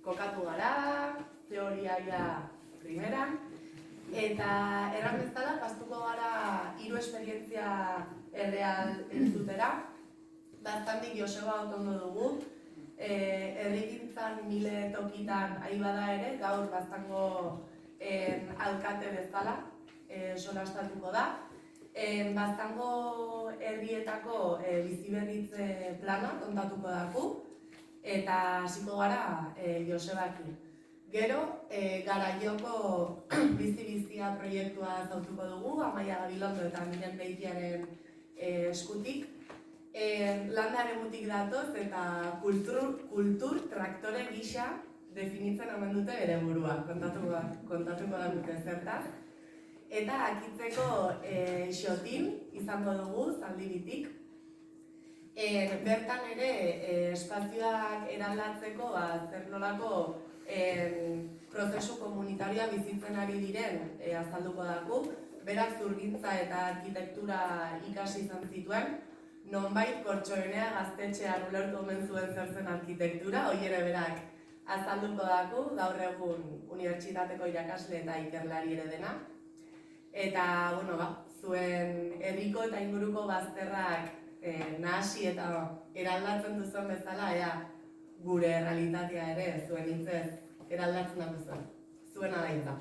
kokatu gara, teoria primeran, eta erran bezala, pastuko gara 3 esperientzia erreal entzutera. Baztandik Joseba otondo dugu, herrigintzan 1000 tokitan ari bada ere, gaur baztango alkate bezala solastatuko da. Baztango herrietako biziberritze plana kontatuko daku, eta hasiko gara Josebakin. Gero, Garaioko bizi-bizia proiektua zautuko dugu, Amaia Gabilondo eta Miren Beitiaren eskutik. Landaremutik datoz eta kultur traktore gisa definitzen omen dute bere burua, kontatuko da dute zertaz. Eta akitzeko xotin izango dugu, Zaldibitik. Bertan ere, espazioak eraldatzeko zer nolako prozesu komunitarioa bizitzen ari diren azalduko daku. Berak zurgintza eta arkitektura ikasi izan zituen, nonbait Kortxoenea gaztetxean ulertu omen zuen zer zen arkitektura, hori ere berak azalduko daku, gaur egun unibertsitateko irakasle eta ikerlari ere dena. Eta, zuen herriko eta inguruko bazterrak nahasi eta eraldatzen duzuen bezala, gure realitatea ere zuen hitzez eraldatzen da duzuen. Zuena da hitza.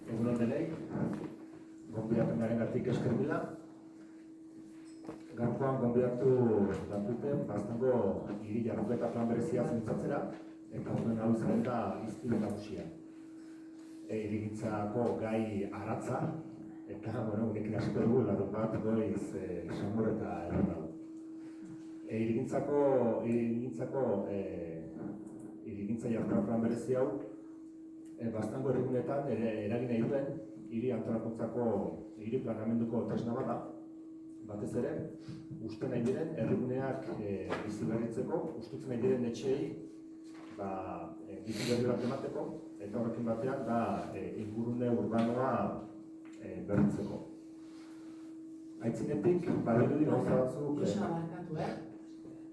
Egunon denei, gonbidapengarengatik eskermila. Gaurkoan gonbidatu dakuten Baztango hiri jardunketa plan berezia zuntzatzera, eta horren hau izan da izpilu nagusia. Hirigintzako gai aratza, eta unekin hasiko dugu larun bat goiz Samur eta egon dago. Hirigintza jardunketa plan berezi hau Baztango herrigunetan eragin nahi duen hiri antolakuntzako hiri planamenduko tresna bat da. Batez ere, uste nahi diren herriguneak biziberritzeko, ustutzen nahi diren etxeei bizi berri bat emateko, eta horrekin batean ingurune urbanoa berritzeko. Aitzinetik, badirudi gauza batzuk... Josa, barkatu,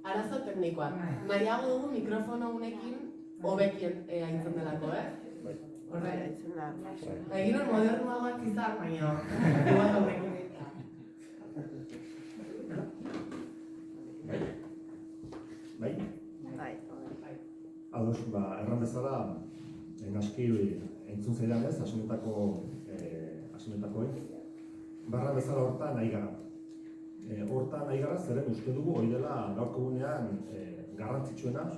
arazo teknikoak. Nahiago dugu mikrofono honekin hobekien aintzen delako, Horre, egin hor modernuagoak izan, baina igual hobekin. Bai? Ados, erran bezala, naski entzun zeidan ez, asumetako barra bezala hortan nahi gara. Hortan nahi gara, zeren uste dugu hori dela gaurko gunean garrantzitsuena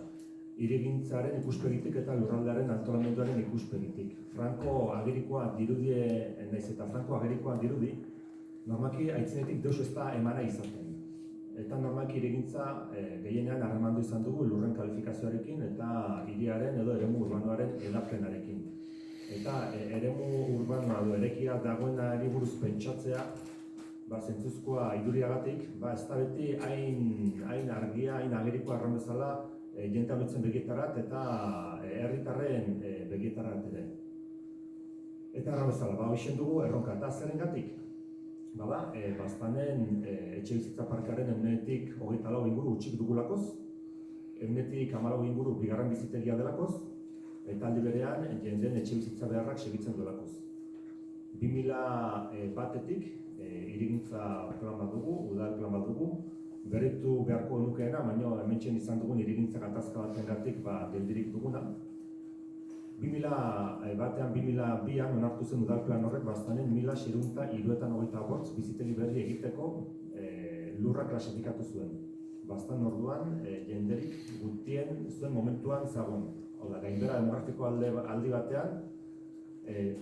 hirigintzaren ikuspegitik eta lurraldearen antolamenduaren ikuspegitik. Franko agerikoa dirudie, naiz eta Franko agerikoa dirudi, normalki aitzinetik deus ez da emana izaten. Eta normalki hirigintza gehienean harremandu izan dugu lurren kalifikazioarekin eta hiriaren edo eremu urbanoaren edapenarekin. Eta eremu urbanoa edo erekia dagoenari buruz pentsatzea, zentzuzkoa iduriagatik, ez da beti hain argia, hain agerikoa arran bezala jente ametzen begietarat eta herritarren begietarat ere. Eta erran bezala, hoxen dugu erronka eta zerengatik. bada, Baztanen etxe bizitza parkearen ehunetik 24 inguru utxik dugulakoz, ehunetik 14 inguru bigarren bizitegia delakoz, eta aldi berean jenden etxe bizitza beharrak segitzen delakoz. 2001-etik hirigintza plan bat dugu, udal plan bat dugu, berritu beharko nukeena, baina hementsen izan dugun hirigintza gatazka batengatik geldirik duguna. 2001-ean, 2002-an onartu zen udal plan horrek Baztanen 1678 bizitegi berri egiteko lurra klasifikatu zuen. Baztan orduan jenderik gutien zuen momentuan zagon. Hau da, gainbehera demografiko aldi batean,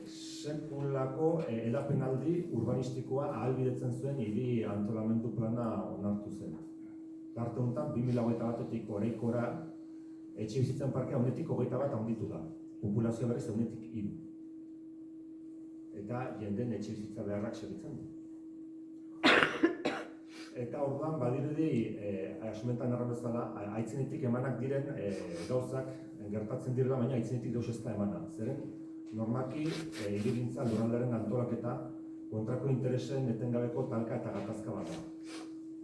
sekulako edapenaldi urbanistikoa ahalbidetzen zuen hiri antolamendu plana onartu zen. Tarte honetan, 2021-etik oraikora etxe bizitzen parkea ehunetik 21 handitu da. Populazioa berriz ehunetik 3. Eta jenden etxe bizitza beharrak segitzen du. Eta orduan badirudi, asumentan erran bezala, aitzinetik emanak diren gauzak gertatzen direla, baina aitzinetik deus ez da emana. Zeren, normalki, hirigintza lurraldearen antolaketa kontrako interesen etengabeko talka eta gatazka bat da.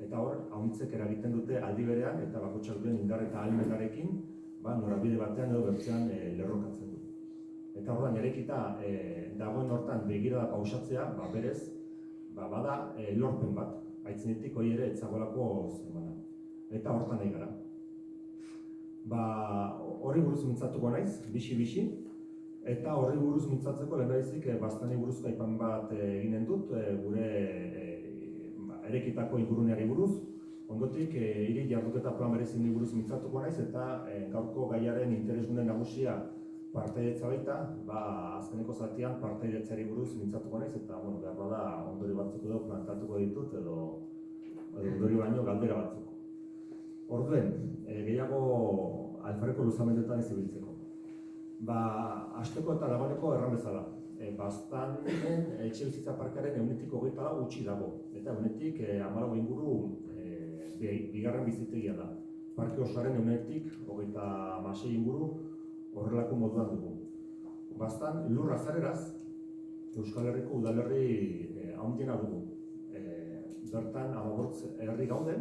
Eta hor, ahuntzek eragiten dute aldi berean eta bakotxak duen indar eta ahalmenarekin, norabide batean edo bertzean lerrokatzen du. Eta orduan, erekita dagoen hortan begirada pausatzea, berez, bada lorpen bat, aitzinetik hori ere etzagoelako zemana. Eta hortan nahi gara. Horri buruz mintzatuko naiz, bixi, eta horri buruz mintzatzeko lehendabizik Baztanei buruzko aipan bat eginen dut, gure erekitako inguruneari buruz. Ondotik, hiri jarduketa plan berezini buruz mintzatuko naiz, eta gaurko gaiaren interesgune nagusia partaidetza baita, azkeneko zatian partaidetzari buruz mintzatuko naiz, eta behar bada ondori batzuk edo plantatuko ditut, edo ondori baino galdera batzuk. Orduen, gehiago alfareko luzamendetan ez ibiltzeko. Hasteko eta dagoeneko erran bezala. Baztanen etxe bizitza parkearen ehunetik 24 utxi dago, eta ehunetik 14 inguru bigarren bizitegia da. Parke osoaren ehunetik 26 inguru horrelako moduan dugu. Baztan lur azareraz, Euskal Herriko udalerri handiena dugu. Bertan 15 herri gauden,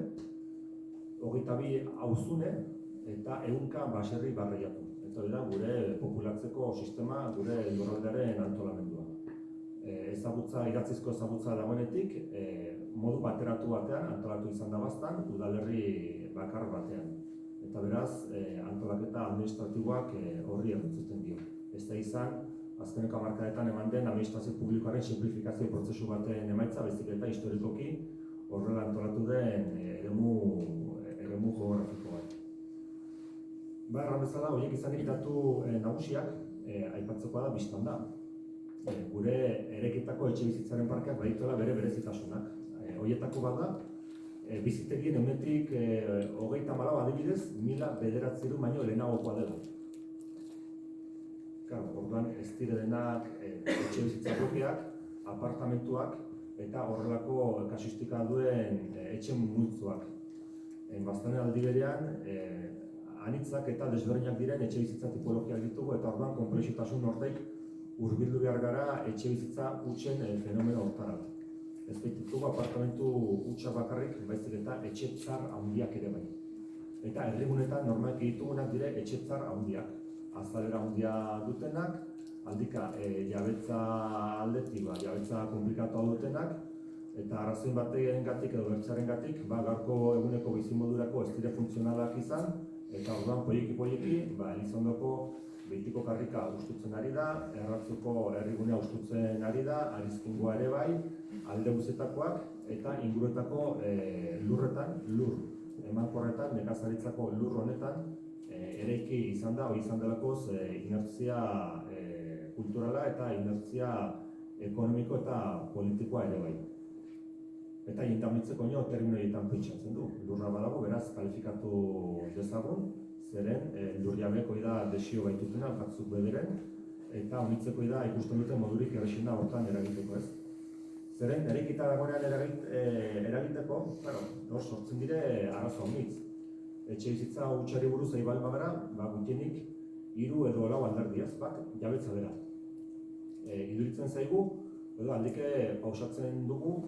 22 auzune eta 100 baserri barreiatu. Eta hori da gure populatzeko sistema, gure lurraldearen antolamendua. Idatzizko ezagutza dagoenetik, modu bateratu batean antolatu izan da Baztan, udalerri bakar batean. Eta beraz, antolaketa administratiboak horri erretzuten dio. Ez da izan, azkeneko hamarkadetan eman den administrazio publikoaren simplifikazio prozesu baten emaitza, baizik eta historikoki horrela antolatu den eremu geografiko bat. Erran bezala, horiek izanik datu nagusiak, aipatzekoa da biztan da. Gure erekitako etxe bizitzaren parkeak badituela bere berezitasunak. Horietako bat da, bizitegien ehunetik 34 adibidez, 1900 baino lehenagokoa dela. Orduan ez dire denak etxe bizitza propiak, apartamentuak eta horrelako kasuistika duen etxe multzoak. Baztanen aldi berean, anitzak eta desberdinak diren etxe bizitza tipologiak ditugu eta orduan konplexutasun horrek hurbildu behar gara etxe bizitza hutsen fenomeno hortarat. Ez baitugu apartamentu hutsa bakarrik, baizik eta etxe tzar handiak ere bai. Eta herrigunetan normalki ditugunak dire etxe tzar handiak. Azalera handia dutenak, aldika jabetza aldetik, jabetza komplikatu dutenak, eta arrazoin bategatik edo bertsarengatik, gaurko eguneko bizimodurako ez dire funtzionalak izan, eta orduan poliki, Elizondoko Beitiko karrika ustutzen ari da, Erratzuko herrigunea ustutzen ari da, Arizkungoa ere bai, alde guztietakoak eta inguruetako lurretan, lur emankorretan, nekazaritzako lur honetan, eraiki izan da, hori izan delakoz inertzia kulturala eta inertzia ekonomiko eta politikoa ere bai. Eta jintamnitzeko nio termino egiten pentsatzen du. Lurra badago, beraz, kalifikatu dezagun, zeren lurriabeko da desio baitutena, batzuk bederen, eta honitzeko da ikusten duten modurik errexena hortan eragiteko ez. Zeren, eraikita dagoenean eragiteko, hor sortzen dire arazo honitz. Etxe bizitza hutsari buruz eibal bagara, gutienik 3 edo 4 alderdiaz, bat jabetza bera. Iduritzen zaigu, edo aldike pausatzen dugu,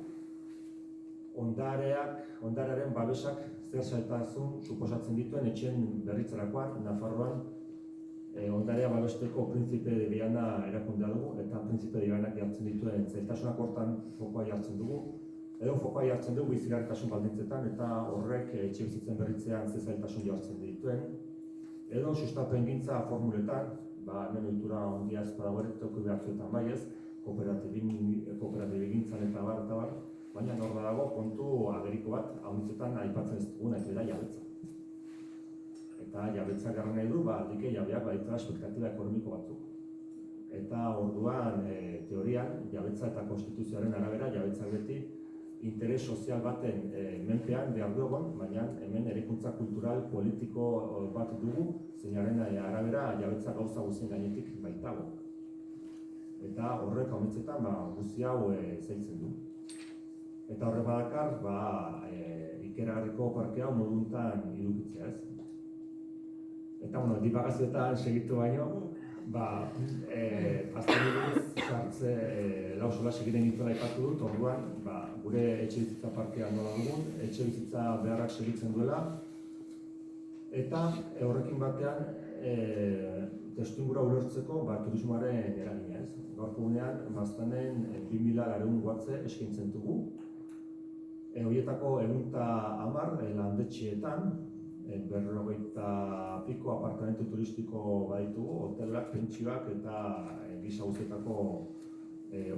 ondarearen babesak zer zailtasun suposatzen dituen etxeen berritzerakoan, Nafarroan, ondarea babesteko Príncipe de Viana erakundea dugu, eta Príncipe de Vianak jartzen dituen zailtasunak hortan fokoa jartzen dugu, edo fokoa jartzen dugu bizigarritasun baldintzetan, eta horrek etxebizitzen berritzean ze zailtasun jartzen dituen, edo sustapengintza formuletan, hemen ohitura ondia ez badagoenek toki behartzuetan bai ez, kooperatibegintzan eta bar, baina hor dago kontu ageriko bat, haunitzetan aipatzen ez duguna, ez dira jabetza. Eta jabetza garra nahi du, aldike jabeak baditela espektatiba ekonomiko batzuk. Eta orduan, teorian, jabetza eta konstituzioaren arabera, jabetza beti interes sozial baten menpean behar du egon, baina hemen eraikuntza kultural, politiko bat dugu, zeinaren arabera jabetza gauza guztien gainetik baitago. Eta horrek haunitzetan guzti hau zailtzen du. Eta horrek badakar, ikeragarriko parke hau moduntan idukitzea ez. Eta, dipagazioetan segitu baino, azten duguz, sartze lau sola segiren dituela aipatu dut, orduan, gure etxe bizitza parkea nola dugun, etxe bizitza beharrak segitzen duela, eta horrekin batean, testuingura ulertzeko turismoaren eragina ez. Gaurko gunean, baztanen 2000 guatze eskaintzen dugu. Horietako 110 landetxeetan, 50 piko apartamentu turistiko baditugu, hotelak, pentsioak eta gisa guztietako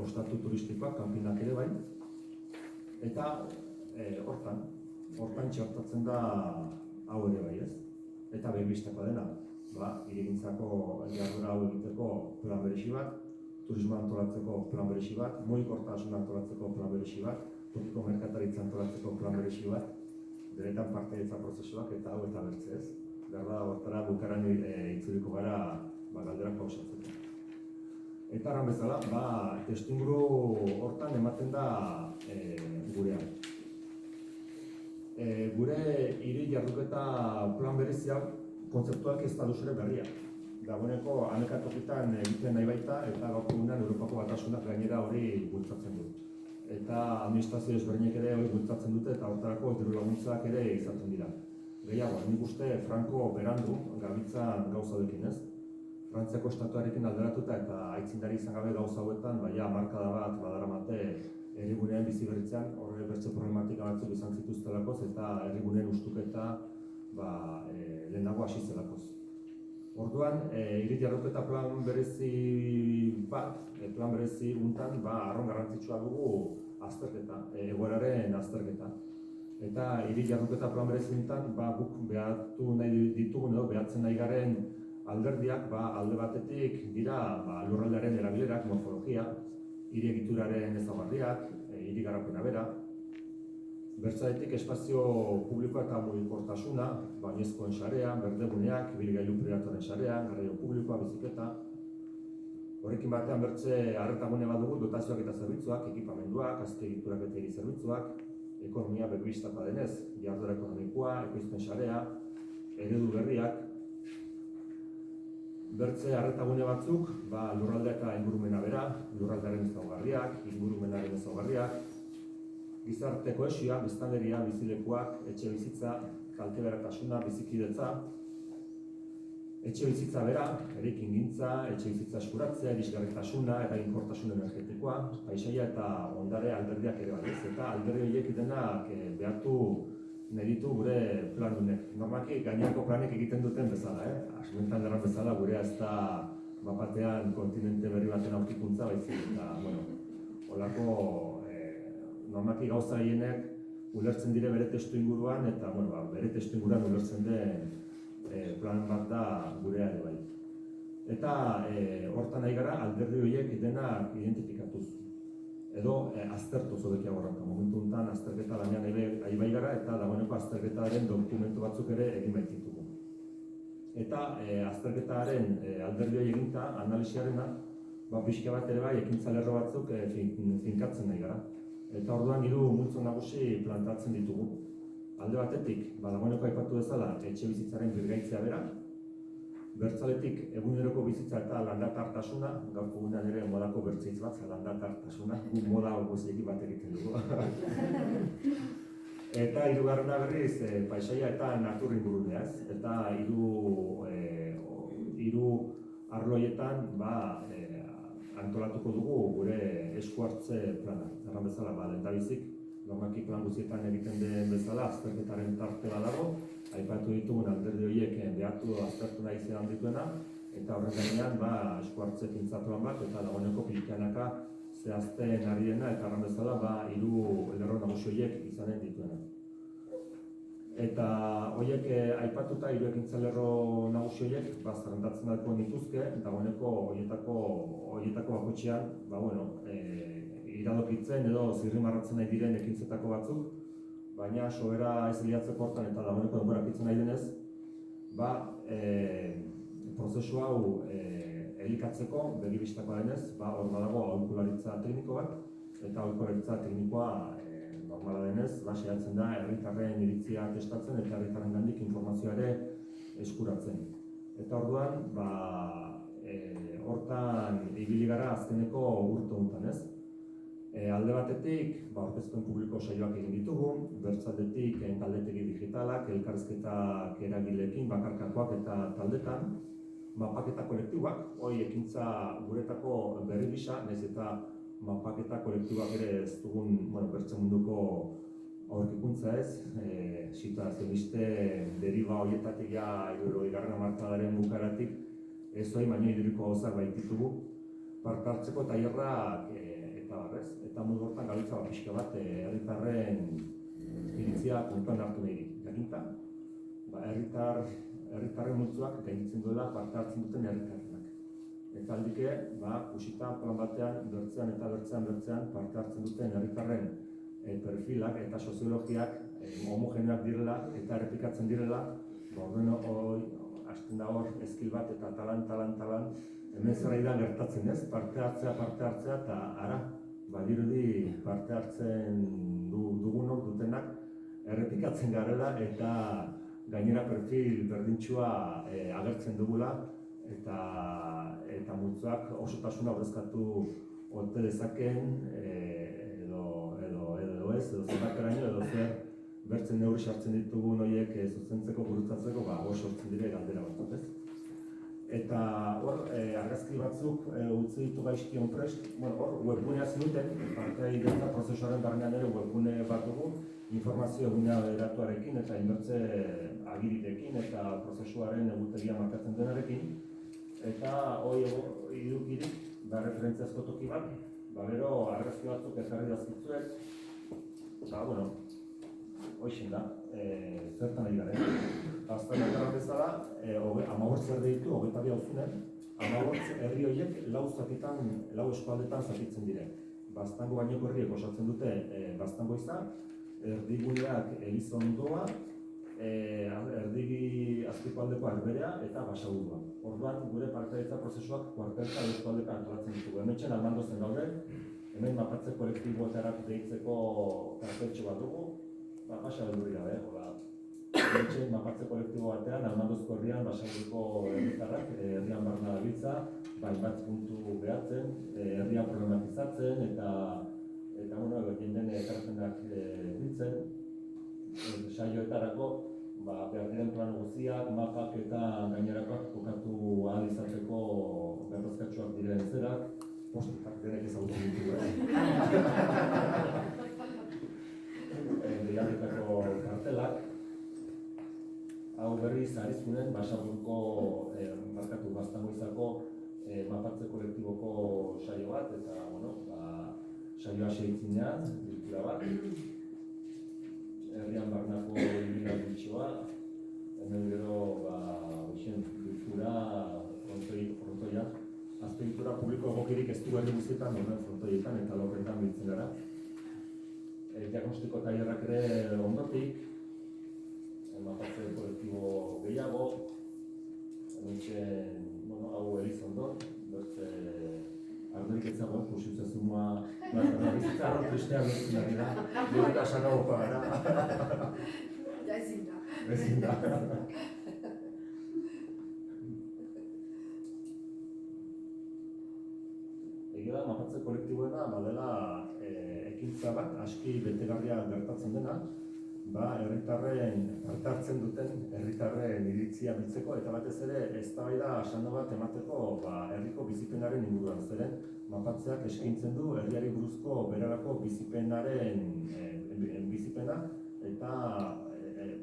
ostatu turistikoak, kanpinak ere bai. Eta hortan txertatzen da hau ere bai ez. Eta begibistako dena, hirigintzako jarduera hau egiteko plan berezi bat, turismo antolatzeko plan berezi bat, mugikortasun antolatzeko plan berezi bat, tokiko merkataritza antolatzeko plan berezi bat, benetan partaidetza prozesuak eta hau eta bertze ez. Behar da, hortara bukaran itzuliko gara galderak pausatzeko. Eta arran bezala, testuinguru hortan ematen da gurean. Gure hiri jarduketa plan berezia kontzeptualki ez da duzure berria. Dagoeneko anekatokitan egiten nahi baita eta gaurko egunean Europako Batasunak gainera hori bultzatzen du. Eta administrazio ezberdinek ere hori bultzatzen dute eta hortarako diru laguntzak ere izaten dira. Gehiago, nik uste Franco berandu gabitzan gauza hauekin ez. Frantziako estatuarekin alderatuta eta aitzindari izan gabe gauza hauetan, hamarkada bat badaramate herrigunean bizi berritzean, horre bertze problematika batzuk izan zituztelakoz eta herrigunean ustuketa lehenago hasi zelakoz. Orduan, hiri jarruketa plan berezi bat, plan berezi untan, arron garrantzitsua dugu azterketa, egoeraren azterketa. Eta hiri jarruketa plan berezi untan, guk behatu nahi ditugun edo behatzen nahi garen alderdiak, alde batetik dira lurraldearen erabilerak, morfologia, hiri egituraren ezaugarriak, hiri garapena bera. Bertzaetik espazio publikoa eta mugikortasuna, bainezkoen sarea, berdeguneak, ibilgailu pribatuaren sarea, garraio publikoa, biziketa. Horrekin batean bertze arretagune bat dugu dotazioak eta zerbitzuak, ekipamenduak, azpiegiturak eta hiri zerbitzuak, ekonomia begibistapa denez, jarduera ekonomikoa, ekoizpen sarea, eredu berriak. Bertze arretagune batzuk, lurraldea eta ingurumena bera, lurraldearen ezaugarriak, ingurumenaren ezaugarriak, gizarte kohesioa, biztanleria, bizilekuak, etxe bizitza, kaltebertasuna, bizikidetza, etxe bizitza bera, eraikingintza, etxe bizitza eskuratzea, irisgarritasuna, eraginkortasun energetikoa, paisaia eta ondare alderdiak ere bai ez, eta alderdi horiek denak behartu nahi ditu gure planunek. Normalki gainerako planek egiten duten bezala, asmentan erran bezala gurea ez da bapatean kontinente berri baten aurkikuntza baizik, eta, holako normalki gauza gehienek ulertzen dire bere testu inguruan eta bere testu inguruan ulertzen den plan bat da gurea ere bai. Eta hortan nahi gara alderdi horiek denak identifikatuz. Edo aztertu zobekia horrenka. Momentu honetan azterketa lanean ari bai gara eta dagoeneko azterketaren dokumentu batzuk ere egin baititugu. Eta azterketaren alderdi hori eginta, analisiarena, pixka bat ere bai ekintza lerro batzuk finkatzen nahi gara. Eta orduan hiru multzo nagusi plantatzen ditugu. Alde batetik, dagoeneko aipatu bezala, etxe bizitzaren birgaitzea bera. bertzaletik eguneroko bizitza eta landatartasuna, gaurko egunean ere modako bertzeitz bat, landatartasuna, gu moda guztiekin bat egiten dugu. Eta hirugarrena berriz, paisaia eta natur ingurunea, ez? Eta hiru arlo horietan antolatuko dugu gure esku hartze plana. Erran bezala, lehendabizik, normaki plan guztietan egiten den bezala, azterketaren tarte bat dago, aipatu ditugun alderdi horiek behatu aztertu nahi izan dituena, eta horren gainean esku hartze pintzatuan bat, eta dagoeneko pixkanaka zehazten ari dena, eta erran bezala, hiru lerro nagusi horiek izanen dituena. Eta horiek aipatuta hiru ekintza lerro nagusi horiek zerrendatzen datuko nituzke, dagoeneko horietako bakotxean iradokitzen edo zirrimarratzen nahi diren ekintzetako batzuk, baina sobera ez liatzeko hortan eta dagoeneko denbora kitzen nahi denez, prozesu hau elikatzeko begibistakoa denez, hor badago aholkularitza tekniko bat, eta aholkularitza teknikoa normala denez, saiatzen da herritarren iritzia testatzen eta herritarren gandik informazioa ere eskuratzen. Eta orduan, hortan ibili gara azkeneko urte honetan, ez? Alde batetik, aurkezpen publiko saioak egin ditugu, bertzaldetik galdetegi digitalak, elkarrizketak eragileekin, bakarkakoak eta taldetan, mapaketa kolektiboak, hori ekintza guretako berri gisa, nahiz eta mapaketa kolektiboak ere ez dugun bertze munduko aurkikuntza ez, situazioniste deriba horietatik hirurogeita hamarkadaren bukaratik ez hori baino iduriko gauzak baititugu parte hartzeko tailerrak eta barrez, eta mundu hortan gabiltza pixka bat herritarren iritzia kontuan hartu nahi dik. Jakinta, herritarren multzoak gainditzen duela parte hartzen duten herritarrenak. Eta aldike, usita plan batean, bertzean parte hartzen duten herritarren perfilak eta soziologiak homogeneak direla eta errepikatzen direla, hasten da hor eskil bat eta talan, hemen zerra da gertatzen ez, parte hartzea eta ara, badirudi parte hartzen dugunok dutenak errepikatzen garela eta gainera perfil berdintxua agertzen dugula eta multzoak osotasuna ordezkatu ote dezaken edo ez, edo zenbateraino edo zer bertzen neurri sartzen ditugun horiek zuzentzeko, gurutzatzeko, hor sortzen dire galdera batzuk, ez? Eta hor, argazki batzuk utzi ditu gaizkion prest, hor webgunea zinuten, partea idetza prozesuaren barnean ere webgune bat dugu, informazio gunea eratuarekin eta inbertze agirirekin eta prozesuaren egutegia markatzen denarekin. Eta hori idukirik, referentziazko toki bat, gero argazki batzuk ekarri dazkitzuek, hoixen da, zertan ari garen. Aztaren gara bezala, 15 herri ditu, 22 auzunen, 15 herri horiek lau eskualdetan zatitzen diren. Baztango gaineko herriek osatzen dute Baztango izan, erdiguneak Elizondoa, erdigi azpiko aldeko Arberea eta Basagurdua. Orduan, gure partaidetza prozesuak kuartelka edo eskualdeka antolatzen ditugu. Hemen Armando zen daude, hemen mapatze kolektiboetara deitzeko karteltxo bat dugu, basa beldurri gabe, hemen mapatze kolektibo batean, Armandozko herrian, Basagurduko herritarrak, herrian barna dabiltza, bat puntu behatzen, herria problematizatzen eta jenden ekarpenak biltzen, saioetarako behar diren plan guztiak, mapak eta gainerakoak kokatu ahal izateko berrozkatxoak diren zerak, postetak denek ezagutzen ditu, deialdetako kartelak. Hau berriz arizkunen, Basagurduko Baztango izako mapatze kolektiboko saio bat, eta saioa seitzinean, bilkura bat. Herrian barnako ibila biltxoa, hemen gero bilkura frontoia. Azpiegitura publiko egokirik ez du herri guztietan, frontoietan eta lorretan biltzen gara. Diagnostiko tailerrak ere ondotik, mapatze kolektibo gehiago, hau Elizondon, bertze ardurik ez zagoen, kusiutzezumua, bizitza arro tristean duzun ari da, gure eta sanagokoa gara. Ja ezin da. Ezin da. egia da, mapatze kolektiboena badela ekintza bat, aski betegarria gertatzen dena, herritarren parte hartzen duten herritarren iritzia biltzeko eta batez ere eztabaida sano bat emateko herriko bizipenaren inguruan. Zeren mapatzeak eskaintzen du herriari buruzko berarako bizipena eta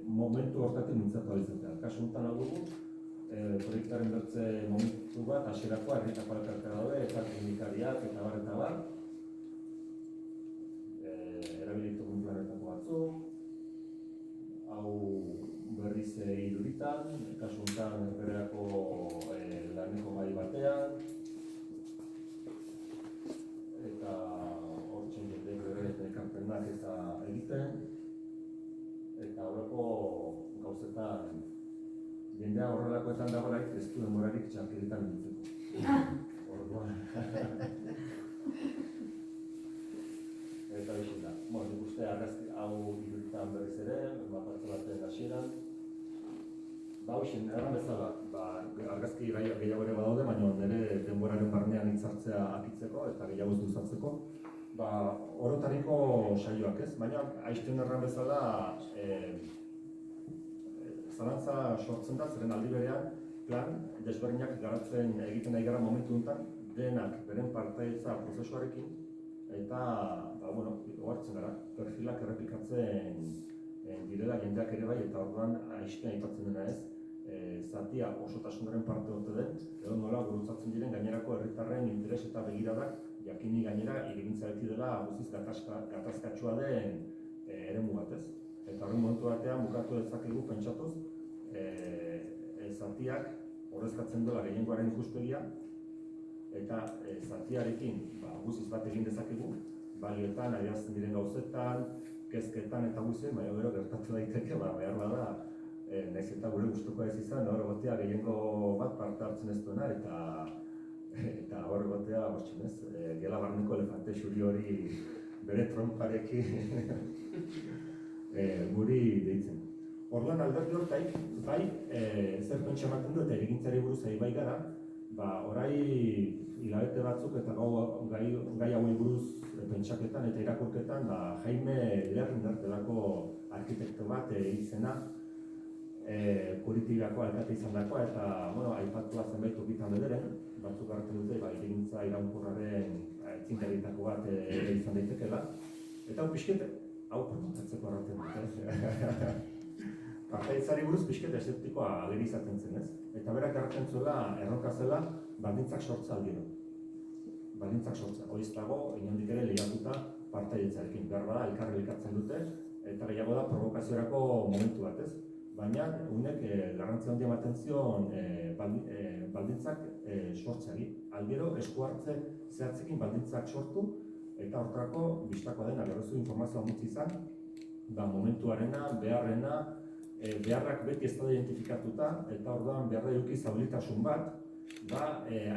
momentu hortatik mintzatu izatea. Kasu honetan hau dugu, proiektaren bertze momentu bat, hasierakoa herritako elkartea daude, eta klinikariak eta bar. Erabilitu puntuaretako batzuk, hau berriz iduritan, kasu honetan herberako laneko gai batean, eta hortzen jende berberetan ekarpenak eta egiten, eta horreko gauzetan jendea horrelakoetan dagoelaik ez du demorarik txarkeletan nintzeko. Orduan. Eta bixin da. Nik uste argazki hau iduritan berriz ere, mapatze baten hasieran. Hoxen, erran bezala, argazki gehiago ere badaude, baina nire denboraren barnean hitzartzea akitzeko eta gehiago ez luzatzeko. Orotariko saioak ez, baina aizten erran bezala zalantza sortzen da, zeren aldi berean plan desberdinak garatzen egiten nahi gara momentu honetan, denak beren partaidetza prozesuarekin eta, ohartzen gara, perfilak errepikatzen direla jendeak ere bai, eta orduan aizten aipatzen dena ez, zatia osotasunaren parte ote den, edo nola gurutzatzen diren gainerako herritarren interes eta begiradak, jakini gainera hirigintza beti dela guztiz gatazkatsua den eremu bat ez. Eta horren momentu batean bukatu dezakegu pentsatuz, zatiak horrezkatzen dola gehiengoaren ikuspegia, eta zatiarekin guztiz bat egin dezakegu, balioetan, adierazten diren gauzetan, kezketan eta guztien, baina gero gertatu daiteke, behar bada, nahiz eta gure gustuko ez izan, hor egotea gehiengo bat parte hartzen ez duena, eta hor egotea, gela barneko elefante xuri hori bere tromparekin guri deitzen. Orduan alderdi hortaik, zer pentsa ematen du eta erigintzari buruz ari bai gara, orai hilabete batzuk eta gai hauei buruz pentsaketan eta irakurketan Jaime Lerner delako arkitekto bat izena Kuritibako alkate izan dakoa eta aipatua zenbait tokitan bederen, batzuk hartu dute erigintza iraunkorraren aitzindarietako bat izan daitekeela. Eta hau pixket, hau promotatzeko arraten dute. Partaidetzari buruz pixket eszeptikoa ageri izaten zen ez. Eta berak erraten zuela, erronka zela, baldintzak sortza aldiro. Baldintzak sortza. Horiz dago, inondik ere lehiatuta partaidetzarekin. Behar bada, elkarri elkartzen dute, eta gehiago da provokaziorako momentu bat ez. Baina, unek garrantzia handia ematen zion baldintzak sortzeari. Aldero, esku hartze zehatzekin baldintzak sortu, eta hortarako bistakoa dena berrezu informazioa mutzi izan, momentuarena, beharrena, beharrak beti ez da identifikatuta, eta orduan beharra eduki zaulitasun bat,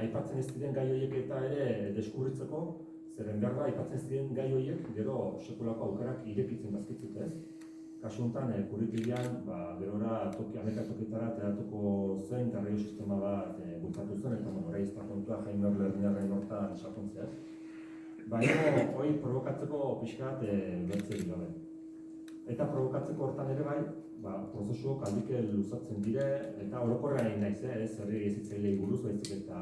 aipatzen ez diren gai horiek eta ere deskubritzeko, zeren behar da aipatzen ez diren gai horiek, gero sekulako aukerak irekitzen bazkitzut ez. Kasu honetan, Kuritibian, gerora ameka tokitara teratuko zen garraio sistema bat bultzatu zen, eta orai ez da kontua Jaime Lernerren hortan sakontzea. Baina, hori provokatzeko pixka bat bertzerik gabe. Eta provokatzeko hortan ere bai, prozesuok aldike luzatzen dire, eta orokorra nahi naiz, ez herri ezitzailei buruz, baizik eta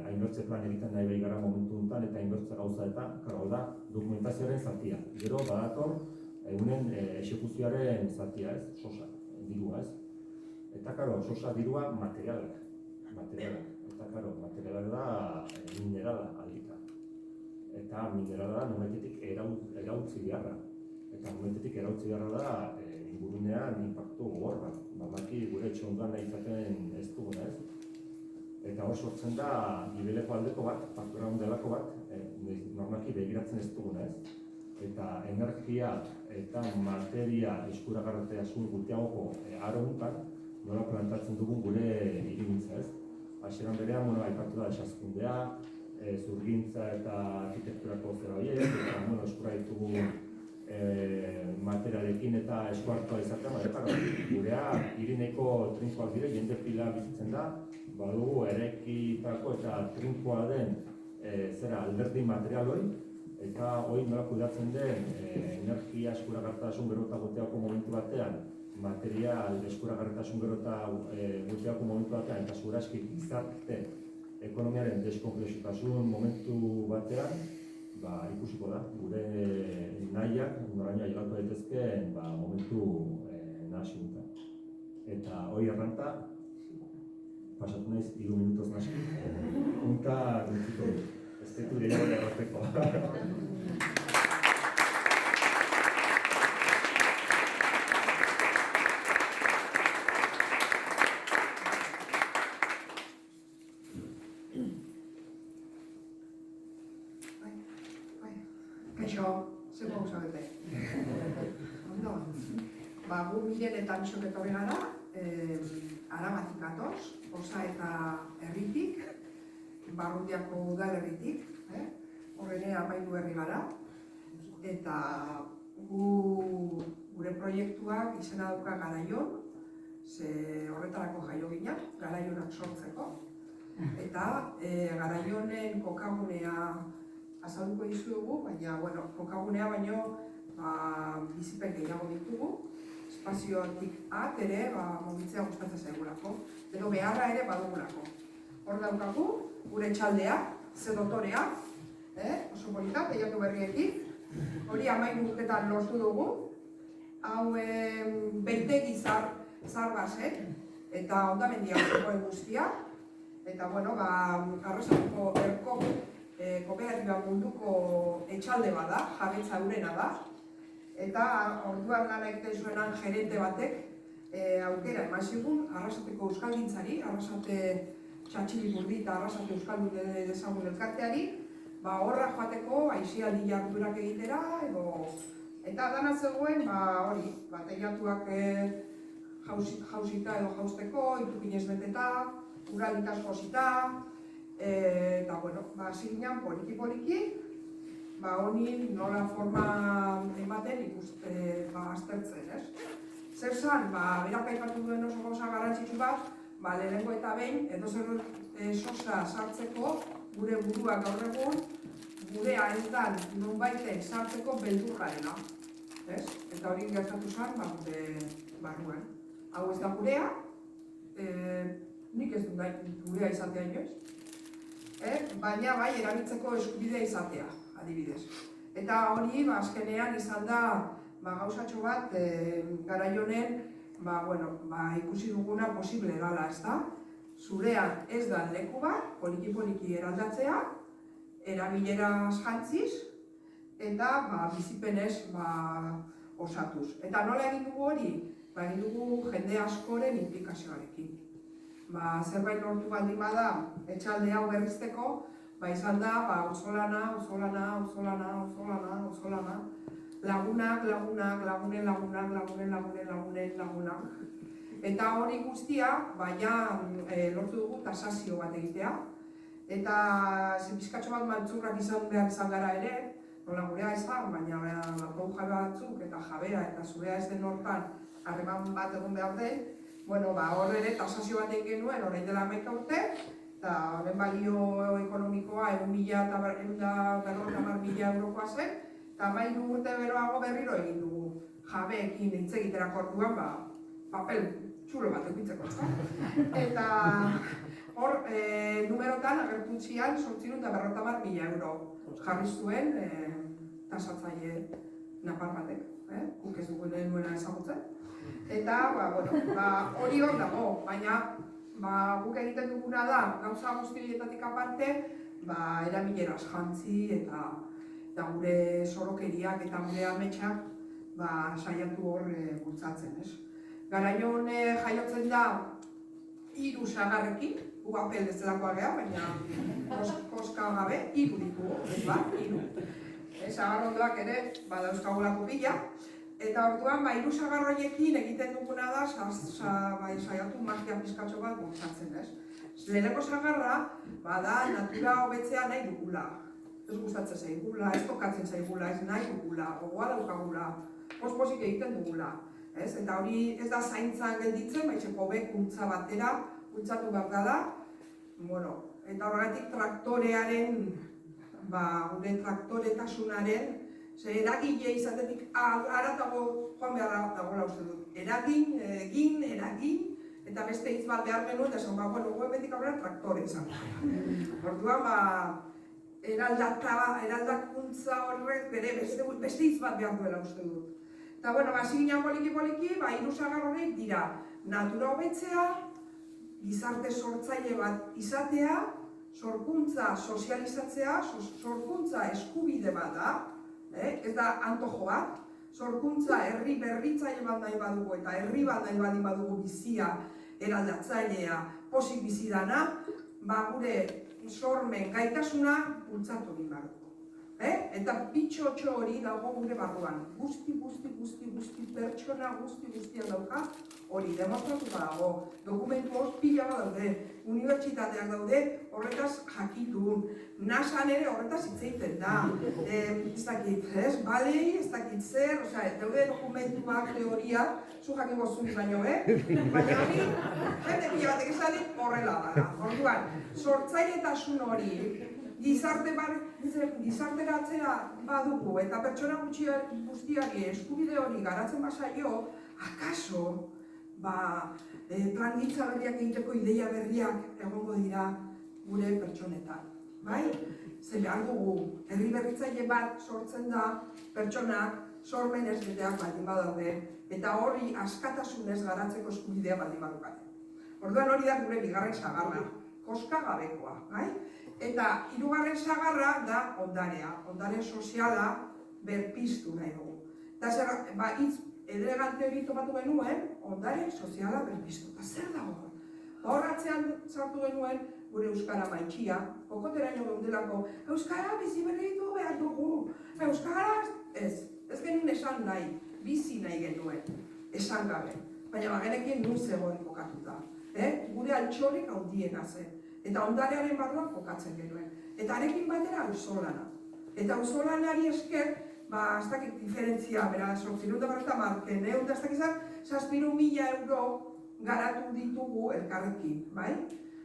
hainbertze plan egiten nahi behi gara momentu honetan, eta hainbertze gauza eta, hau da, dokumentazioaren zatia. Gero, badator, egunen exekuzioaren zatia ez, sosa, dirua ez. Eta, sosa dirua materialak. Eta, materialak da minerala aldika. Eta minerala da nometetik erautzi beharra. Eta nometetik erautzi beharra da ingurunean inpaktu gogor bat. Bamaki gure etxe ondoan nahi izaten ez duguna ez. Eta hor sortzen da gibeleko aldeko bat, faktura ondelako bat, normaki begiratzen ez duguna ez. Eta energia eta materia eskuragarritasun gutiagoko aro honetan nola plantatzen dugun gure hirigintza ez. Hasieran berean, aipatu da esazkundea, zurgintza eta arkitekturako zera horiek, eta eskura ditugu materialekin eta eskuartua izatea, gurea hirineko trinkoak dire, jende pila bizitzen da, badugu erekitako eta trinkoa den alderdi material hori, eta hori nola kudeatzen den energia eskuragarritasun gero eta goteako momentu batean, material eskuragarritasun gero eta goteako momentu batean, eta segurazki gizarte ekonomiaren deskonplexutasun momentu batean, ikusiko da, gure nahiak, noraino ailatu daitezkeen momentu nahasiuntan. Eta hori erranta, pasatu naiz 3 minutuz naski, unta guntziko dut. Ez ditu gehiago errateko. Kaixo, zer gauza bete? Ondo, gu Miren eta Bixok etorri gara, Aragatik gatoz, Osa eta herritik, Barrutiako udalerritik, horrene 13 herri gara, eta gure proiektuak izena dauka Garaion, ze horretarako jaio ginen, Garaionak sortzeko, eta Garaionen kokagunea azalduko dizuegu, baina, kokagunea baino bizipen gehiago ditugu, espaziotik ere mugitzea gustatzen zaigulako, edo beharra ere badugulako. Hor daukagu, gure txaldea, ze dotorea, oso polita, teilatu berriekin, hori 11 urtetan lortu dugu, hau beitegi zar bazen, eta hondamendia guztia, eta, Arrasatuko erko kooperatiba munduko etxalde bat da, jabetza eurena da, eta orduan lan egiten zuenan gerente batek aukera eman zigun Arrasateko euskalgintzari, Arrasate Txatxiliburdi eta Arrasate Euskaldun dezagun elkarteari, horra joateko aisialdi jardurak egitera, eta dana zegoen, teilatuak jausita edo jausteko, itukinez beteta, uralitas josita, eta, hasi ginen poliki-poliki, honi nola forma ematen aztertzen, ez? Zer zan, berak aipatu duen oso gauza garrantzitsu bat, lehenengo eta behin, edozer sosa sartzeko, gure burua gaur egun, gure aendan nonbaiten sartzeko beldurraena, ez? Eta hori gertatu zen, gure barruan. Hau ez da gurea, nik ez dut gurea izatea inoiz, baina bai erabiltzeko eskubidea izatea, adibidez. Eta hori, azkenean izan da gauzatxo bat Garaionen ikusi duguna posible dela, ez da? Zurean ez da leku bat, poliki-poliki eraldatzea, erabileraz jantziz, eta bizipenez osatuz. Eta nola egin dugu hori? Egin dugu jende askoren implikazioarekin. Zerbait lortu baldin bada etxalde hau berrizteko, izan da auzolana, lagunak, lagunak. Eta hori guztia, lortu dugu tasazio bat egitea. Eta bizkatxo bat maltzurrak izan gara ere, nola gurea izan, baina laukau jabe batzuk eta jabea eta zurea ez den hortan harreman bat egon behar den, hor ere tasazio bat egin genuen, orain dela 11 urte, eta horren balio ekonomikoa 150.000 eurokoa zen, eta 13 urte beroago berriro egin dugu jabeekin hitz egiterako orduan, papel txulo bat egitzeko. Eta hor, numerotan agertutzian 850.000 euro jarri zuen tasatzaile napar batek, guk ez dugu nuena ezagutzen. Eta, hori hor dago, baina guk egiten duguna da, gauza guztietatik aparte, erabileraz jantzi eta gure sorokeriak eta gure ametsak saiatu hor bultzatzen, ez? Garaion jaiotzen da 3 sagarrekin, gu apel ez delakoa geha, baina koska gabe, 3 ditugu, ez bat, 3. Sagarrondoak ere, dauzkagulako pila. Eta orduan, 3 sagarroiekin egiten duguna da, saiatu magia pizkatxo bat bultzatzen, ez? Leheneko sagarra, da natura hobetzea nahi dugula. Ez gustatzen zaigula, ez tokatzen zaigula, ez nahi dugula, gogoa daukagula, pospozik egiten dugula. Eta hori ez da zaintzan gelditzen, baitxeko hobekuntza batera bultzatu behar dela, eta horregatik traktorearen, gure traktoretasunaren, eragile izatetik haratago joan beharra dagoela uste dut. Eragin, eta beste hitz bat behar genuen, eta esan, bueno, hemendik aurrera traktore izan. Orduan, eraldakuntza horrek bere beste hitz bat behar duela uste dut. Eta, bueno, zigina poliki-poliki, hiru sagar horrek dira natura hobetzea, gizarte sortzaile bat izatea, sorkuntza sozializatzea, sorkuntza eskubide bat da, ez da antojo bat, sorkuntza herri berritzaile bat nahi badugu eta herri bat nahi badin badugu bizia eraldatzailea pozik bizi dana, gure sormen gaitasuna bultzatu egin behar dugu. Eta bitxotxo hori dago gure barruan. Guzti pertsona guztiak dauka hori demostratuta dago. Dokumentu pila bat daude, unibertsitateak daude horretaz jakitun. NASAn ere horretaz hitz egiten da. Ez dakit, balei, ez dakit zer, daude dokumentuak, teoriak, zu jakingo zuen baino, baina hori, jende pila batek esanik horrela da. Orduan, sortzailetasun hori, gizarteratzea badugu eta pertsona guztiari eskubide hori garatzen bazaio, akaso plangintza berriak egiteko ideia berriak egongo dira gure pertsonetan. Bai? Zer behar dugu, herri berritzaile bat sortzen da pertsonak sormen ez beteak baldin badaude eta hori askatasunez garatzeko eskubidea baldin badukate. Orduan hori da gure bigarren sagarra, koska gabekoa. Eta hirugarren sagarra da ondarea, ondare soziala berpiztu nahi dugu. Eta hitz elegante hori topatu genuen, ondare soziala berpiztu. Eta zer dago? Horratzean sartu genuen gure euskara maitxia, kokoteraino geundelako, euskara bizi berritu behar dugu. Euskara ez genuen esan nahi, bizi nahi genuen, esan gabe. Baina bagenekien nun zegoen kokatuta. Gure altxorik handiena zen. Eta ondarearen barruan kokatzen genuen. Eta arekin batera auzolana. Eta auzolanari esker, ez dakit diferentzia, bera, 850 euro, ez dakizan, 7.000 euro garatu ditugu elkarrekin, bai?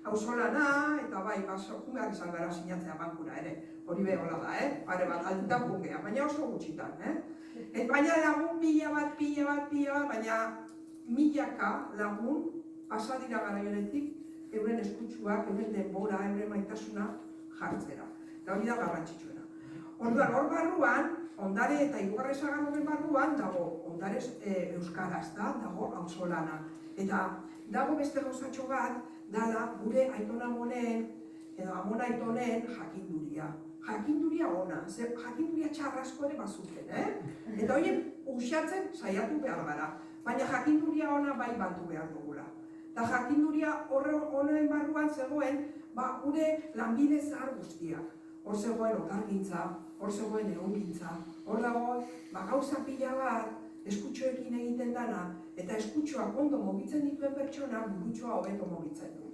Auzolana, eta bai, jungar izan gara sinatzea bankura ere. Hori behola da, pare bat, alditan jungea, baina oso gutxitan, baina lagun pila bat, baina milaka lagun pasadira garaionetik euren eskutsuak, euren denbora, euren maitasuna jartzera. Eta hori da garrantzitsuena. Orduan, hor barruan, ondare eta hirugarren sagarren barruan dago ondare euskaraz da, dago auzolana. Eta dago beste gauzatxo bat, dala gure aitonamonen edo amona aitonen jakinduria. Jakinduria ona, jakinduria txarrasko ere bazuten, Eta horien usatzen saiatu behar gara, baina jakinduria ona bai batu behar dugula. Eta jakinduria honen barruan zegoen, gure lanbide zahar guztiak. Hor zegoen otargintza, hor zegoen egongintza, hor dago gauza pila bat eskutxoekin egiten dana, eta eskutxoak ondo mugitzen dituen pertsona burutxoa hobeto mugitzen du.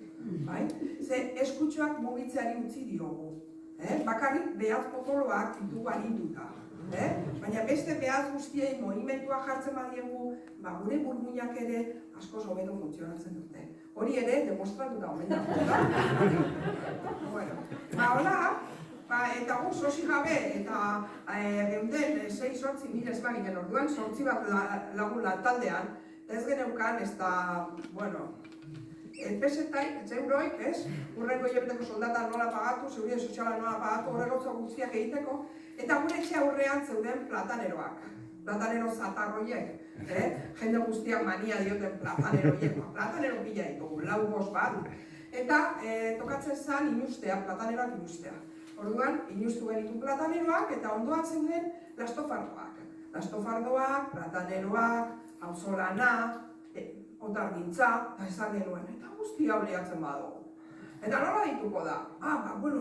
Ze eskutxoak mugitzeari utzi diogu. Bakarrik behaz potoloak ditugu arinduta. Baina beste behaz guztiei movimentua jartzen badiegu, gure burmuinak ere askoz hobeto funtzionatzen dute. Hori ere demostratuta omen dago. Hola, eta gu sosi gabe eta geunden 6-8 mil ezbaginen orduan, 8 bat lagun taldean, eta ez geneukan, ez da, pesetai, euroik, urrengo hilabeteko soldata nola pagatu, seguridade soziala nola pagatu, horregotza guztiak egiteko, eta gure etxe aurrean zeuden plataneroak, platanero zatarroiek, jende guztiak mania dioten plataneroiek, platanero pila ditugu, 4-5 bat, eta tokatzen zen inustea, plataneroak inustea. Orduan, inustu genitu plataneroak, eta ondoan zeuden lastofardoak. Lastofardoak, plataneroak, auzolana, otargintza, eta esan genuen, eta guztia oleatzen badugu. Eta nola dituko da?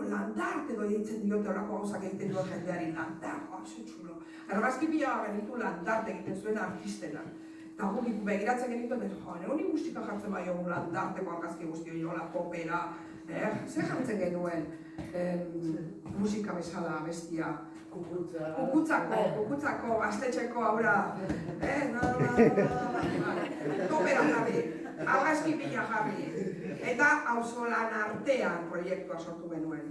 Landart edo ditzen diote horako gauzak egiten duen jendeari, landart, oso txulo. Argazki pila genitu landart egiten zuen artistena. Eta guk begiratzen genituen, honi musika jartzen bai egun landarteko argazki guzti hori, hola, popera, zer jartzen genuen musika bezala bestia. Kukutzako, gaztetxeko, haura, topera jarri, argazki pila jarri, Eta auzolan artean proiektua sortu genuen.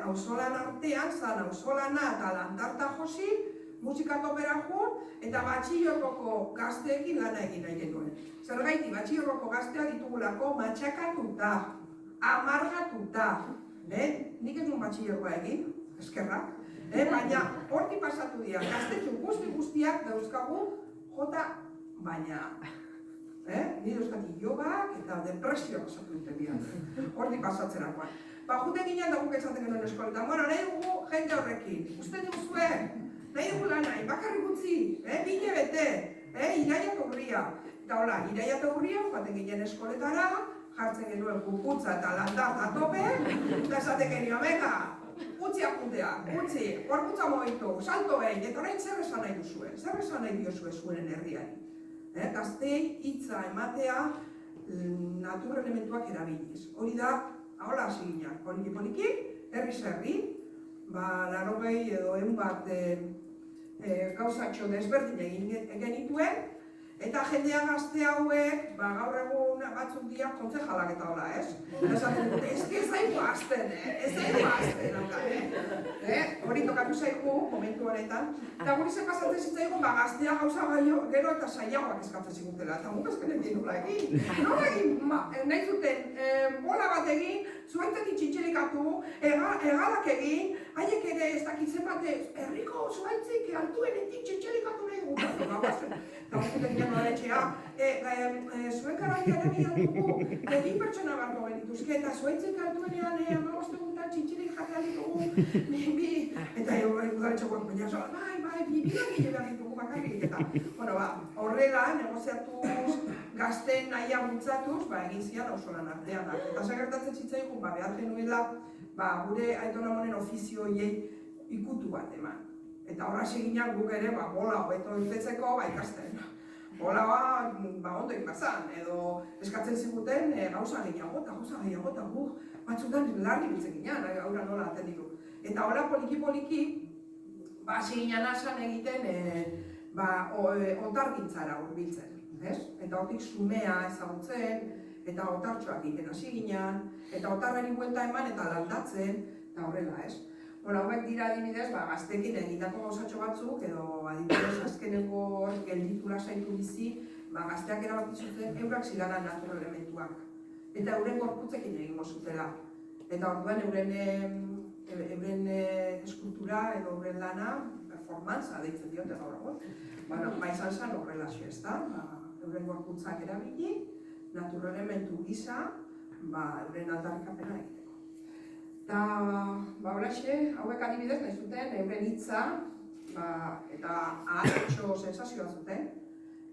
Auzolan artean, zan auzolana eta lantarta josi, musika topera joan, eta batxilorroko gazteekin lana egin nahi genuen. Zergaiti, batxilorroko gazteak ditugulako matxakatuta, amargatuta. Nik ez duen batxilorroa egin, eskerrak. Baina hortik pasatu dira, gaztetxo guztiak dauzkagu jota, baina nire euskati jogak eta depresioa pasatu duten dira. Hortik pasatzerakoan. Juten ginen da guk etzaten genuen eskoletan. Bueno, nahi dugu jende horrekin. Uste diguzue, nahi dugu lan nahi, bakarrik utzi, bile bete, iraia eta urria. Eta hola, iraia eta urria, joaten ginen eskoletara, jartzen genuen kukutza eta landart atope, eta esaten genio, mega, utzi apuntea, utzi, gorputza mogitu, salto behin, eta orain zer esan nahi duzue, zer esan nahi diozue zuen herriari. Gaztei hitza ematea natur elementuak erabiliz. Hori da, ahola hasi ginen, poliki, herri, 80 edo 100 bat gauzatxo desberdin egin genituen, eta jendea gazte hauek, gaur egun batzuk dira kontzejalak eta hola, ez? Esaten dute, ez zaigu azten, hori tokatu zaigu momentu honetan, eta guri zer pasatzen zitzaigun, gaztea gauza gero eta saiagoak eskatzen zigutela, eta guk ezkenen dien nola egin. Nola egin, nahi zuten, bola bat egin, zuaitzetik txintxelikatu, egalak egin, haiek ere ez dakitzen bate, herriko zuaitzik altuenetik txintxelikatu nahi gutatu, etxea, zuen garaian egin dugu, 2 pertsona barko genituzke, eta zuaitzen kartuenean, 15 egunetan txintxirik jarri ditugu, eta udaletxokoak baina, bai, bilagile behar ditugu bakarrik, eta, horrela, negoziatuz, gazten nahia bultzatuz, egin zian auzolan artean. Eta segertatzen zitzaigun, behar genuela, gure aitonamonen ofizioiei ikutu bat eman. Eta horra seginak guk ere, bola hobeto irtetzeko, ikasten. Bola ondo egin bazan, edo eskatzen ziguten gauza gehiago eta guk batzutan larri biltzen ginen, gaura nola atenditu. Eta hola poliki, hasi ginen asan egiten otargintzara hurbiltzen. Eta hortik sumea ezagutzen, eta otartxoak egiten hasi ginen, eta otarrari buelta eman eta landatzen, eta horrela, ez? Hauek dira adibidez, gaztekin egindako gauzatxo batzuk, edo adibidez azkeneko gelditu lasaitu bizi, gazteak erabaki zuten eurak zirana natur elementuak. Eta euren gorputzekin egingo zutela. Eta orduan euren eskultura edo euren lana, performantza deitzen diote gaur egun. Izan zen horrelazio, ez da? Euren gorputzak erabili, natur elementu gisa, euren aldarrikapena egiteko. Eta, holaxe, hauek adibidez nahi zuten, euren hitza, eta ahatxo sensazioa zuten.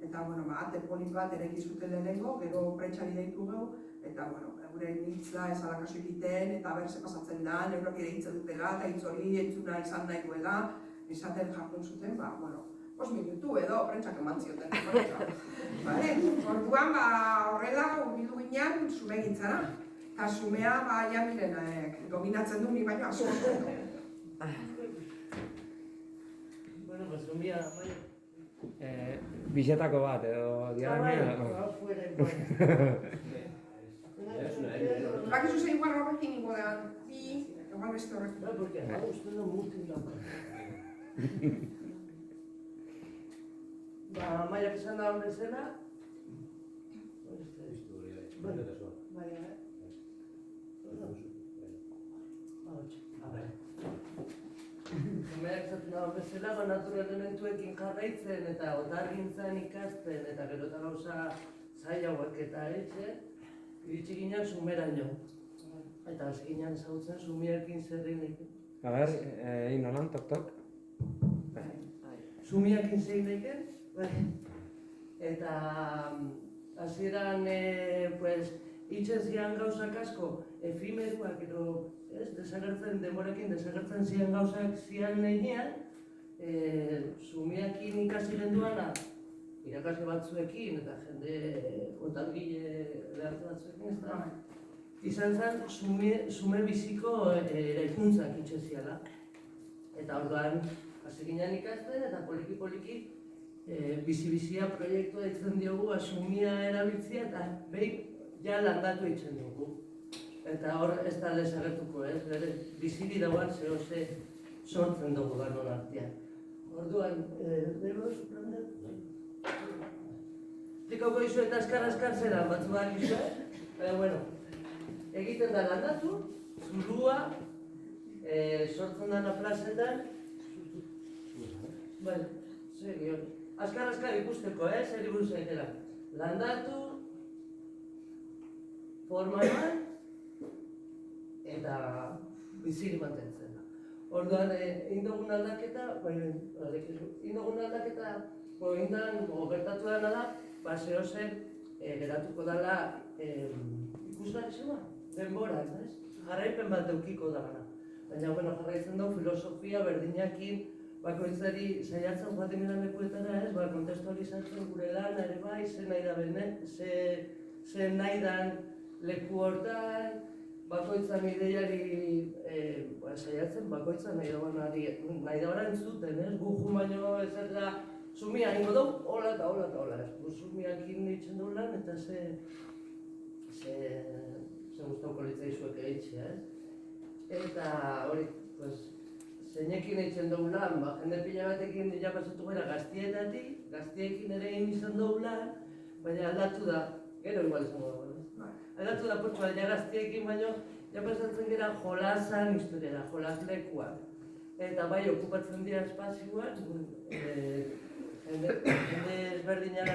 Eta, ate polit bat ereki zuten lehenengo, gero prentxari deitu gau, eta, euren hitza ez alakaso egiten, eta berze pasatzen da, eurok ere hitza dutela, eta hitz hori entzuna izan nahi duela, esaten jardun zuten, 5 minutu edo prentxak eman zioten. Orduan, horrela, urbildu ginean, zume gintzara. Eta sumea, miren, dominatzen du ni baino asko. Bueno, sumea, Bixetako bat, edo diaramia. Bakizu zein igual horrekin ingo da, igual beste horrekin. Porque hau uste da multin da. Maiak esan da bezala. Maiak esaten da bezala, natur elementuekin jarraitzen eta otargintzan ikasten eta gero eta gauza zailagoak eta iritsi ginen sumeraino. Eta hasi ginen ezagutzen sumiekin zer egin. A ber, egin nolan, tok. Sumiekin zer egin, eta hasieran itxen zian gauzak asko, efimeruak edo demorekin desagertzen zian gauzak zian negian, sumiakin ikasi genduana, irakasle batzuekin eta jende otalgile behartu batzuekin, ez da, izan zen sume biziko eraikuntzak itxen ziala. Eta orduan, hasi ginen ikasten eta poliki bizi-bizia proiektua ditzen diogu, sumia erabiltzea eta behin ja landatu itzen dugu. Eta hor ez da desagertuko, ez? Bere biziri dauan zeo ze sortzen dugu ganon artean. Orduan, debo sorprender? Dikauko izu eta azkar zera, batzu behar izu, baina, bueno, egiten da landatu, zurua, sortzen dana plazetan, bueno, segi hori. Azkar ikusteko, zer buruz egitera. Landatu, forma eman, eta biziri mantentzen da. Orduan, indogun aldaketa, gertatu dena da, zeo zen geratuko dela ikusgarizua, denbora, ez? Jarraipen bat eukiko da gana. Baina, bueno, jarraitzen dugu filosofia berdinakin, bakoitzari saiatzen joaten gidan lekuetara, ez? Kontestualizatzen gure lan, ere bai, ze nahi dan leku hortan, bakoitzan ideiari saiatzen, bakoitzan nahi dagoena entzuten, ez? Guju baino ez da, sumia ingo dugu, hola eta hola eta hola, ez? Sumiak initzen dugu lan, eta ze guztauko litzaizuek egitzea, ez? Eta hori, zeinekin eitzen dugu lan, jende pila batekin ja pasatu gara gaztietatik, gaztiekin ere egin izan dugu lan, baina aldatu da, gero igual izango dugu, aldatu da portxoa, ja gaztiekin baino, ja pasatzen gara jolasan historiara, jolaslekuak. Eta bai, okupatzen dira espazioak, jende ezberdinak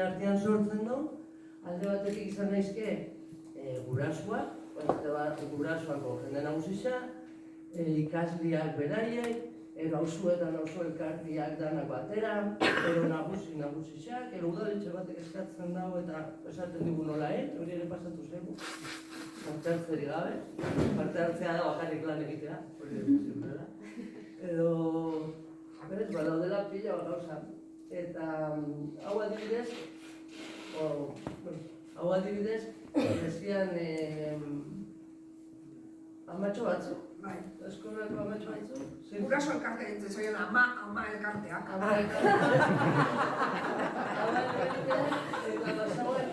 artean sortzen du, alde batetik izan daizke gurasoak, gurasoako jende nagusisa, ikasliak beraiek, auzuetan auzo elkartiak danak batera, nagusisak, udaletxe batek eskatzen dago eta esaten digu nola, hori ere pasatu zego, parte hartzeri gabe, parte hartzea da bakarrik lan egitea, hori ere posible da. Edo, badaudela pila bat gauza. Eta hau adibidez, ezian amatxo batzuk. Bai. Eskolako amatxo batzuk. Guraso elkarte ditzen zoion, ama elkarteak. Ama elkarteak. Eta basagoen,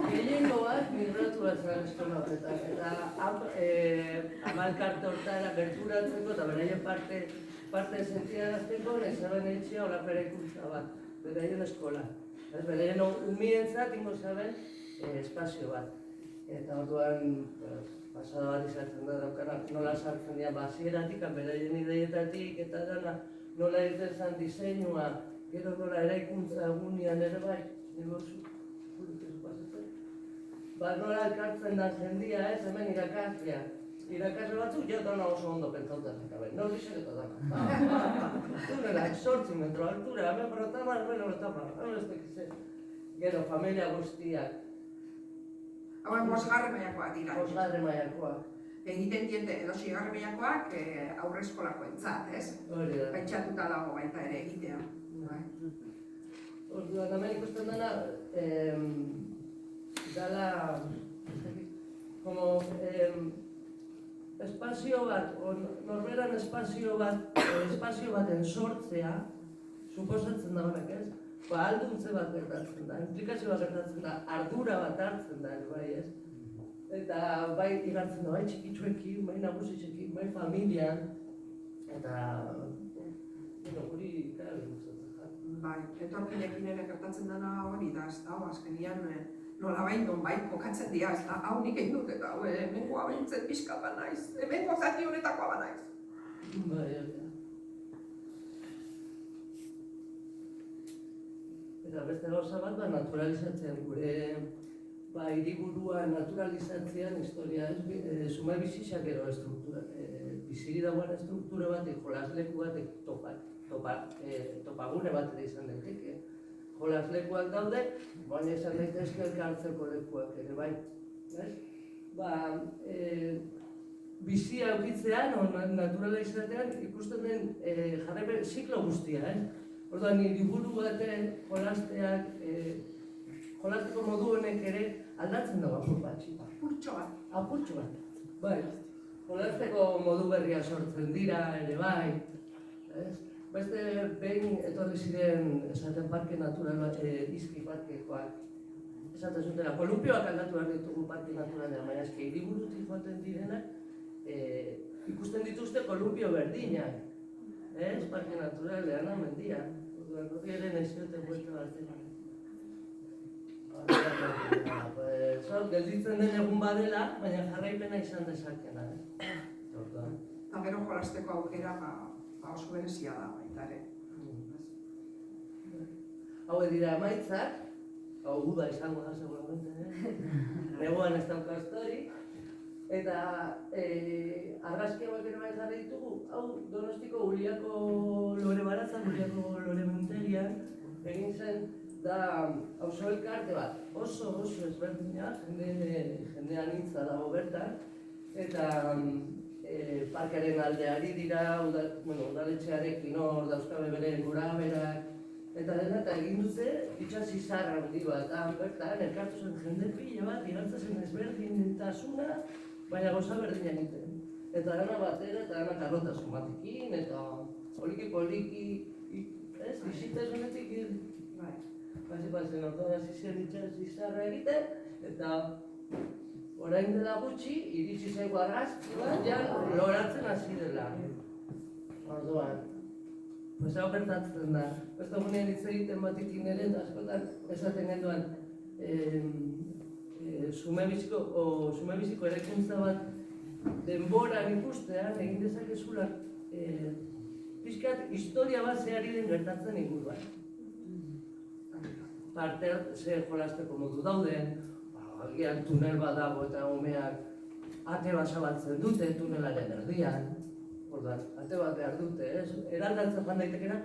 gehiengo bat migratu bat zaren eskola horretan. Eta ama elkarte horretara gerturatzeko eta beraien parte sentiarazteko, nezaben etxea hola perekuntza bat, beraien eskola. Beraien umientzat ingo zaben espazio bat. Eta orduan, pasada bat izatzen da daukanak, nola sartzen dira basieratik, beraien ideietatik, eta dana nola egiten zen diseinua, gero nola eraikuntza egunean ere bai, nola elkartzen da jendia, hemen irakasleak. Irakasle batzuk jotana oso ondo pentsautan zekabe, nor diseketan daka. Tunelak, 8 metro altura, hemen brotama, hemen brotama, hemen ez tekize. Gero, familia guztiak. Hauan, 5. mailakoak dira. 5. mailakoak. Egiten diente edo 6. mailakoak aurre eskolakoentzat, ez? Hori da. Pentsatuta dago baita ere egitea. Orduan, hemen ikusten dena, dala, como, espazio bat, norberan espazio baten sortzea, suposatzen da honek, ez? Alduntze bat gertatzen da, implikazio bat gertatzen da, ardura bat hartzen da, bai, ez? Eta bai igartzen da, bai txikitsuekin, bai nagusitxekin, bai familian, eta guri ikarabi gustatzen da. Bai, etorkinekin ere gertatzen dena hori da, ez da, azkenian nola bain donbait kokatzen dira, ez da, hau nik egin dut eta hemengoa behintzen pixka ba naiz, hemengo zati honetakoa ba naiz. Bai, hori da. Eta beste gauza bat, naturalizatzen gure hiriburua naturalizatzean historia, sume bizitzak ero estruktura, biziri dagoen estruktura batek, jolasleku batek, topagune bat ere izan daiteke. Jolaslekuak daude, baina izan daitezke elkartzeko lekuak ere, bai. Bizia aukitzean, naturala izatean, ikusten den jarraipen ziklo guztia, Orduan, hiriburu baten jolasteko modu honek ere aldatzen dago apur bat. Apurtxo bat. Apurtxo bat. Bai. Jolasteko modu berria sortzen dira ere bai. Beste behin etorri ziren esaten parke natural bat, izki parkekoak. esaten zutela, kolumpioak aldatu behar ditugu parke naturalean, baina eske hiriburutik joaten direnak, ikusten dituzte kolumpio berdinak, parke naturalean, mendian. Hori ere nahi zioten buelta batean. Gelditzen den egun badela, baina jarraipena izan dezakena. Eta gero jolasteko aukera oso berezia da baita ere. Hau dira emaitzak, hau guda izango da seguramente, negoan ez dauka historik, eta argazki hauek ere bai jarri ditugu, hau Donostiko Uliako Lore Baratzan, Uliako Lore Muntegian, egin zen da auzo elkarte bat, oso ezberdina, jende anitza dago bertan, eta parkearen aldeari dira, udaletxearekin hor dauzkabe beren goraberak, eta dena eta egin dute itxas izarra handi bat, bertan elkartu zen jende pila bat, igartzen ezberdintasuna, baina gauza berdina egiten. Eta dena batera eta dena karrotasun batekin, eta poliki, bizitasunetik pasen orduan hasi zen itxas izarra egiten, eta orain dela gutxi, iritsi zaigu argazki bat, loratzen hasi dela. Orduan, pues hau gertatzen da. Ez da gunean hitz egiten batekin ere, eta askotan esaten genduan sumebiziko eraikuntza bat denboran ikustean egin dezakezula pixkat historia bat zehari den gertatzen inguruan. Parte ze jolasteko modu dauden, agian tunel bat dago eta umeak ate bat zabaltzen dute tunelaren erdian. Orduan, ate bat behar dute, eraldatzen joan daitekena,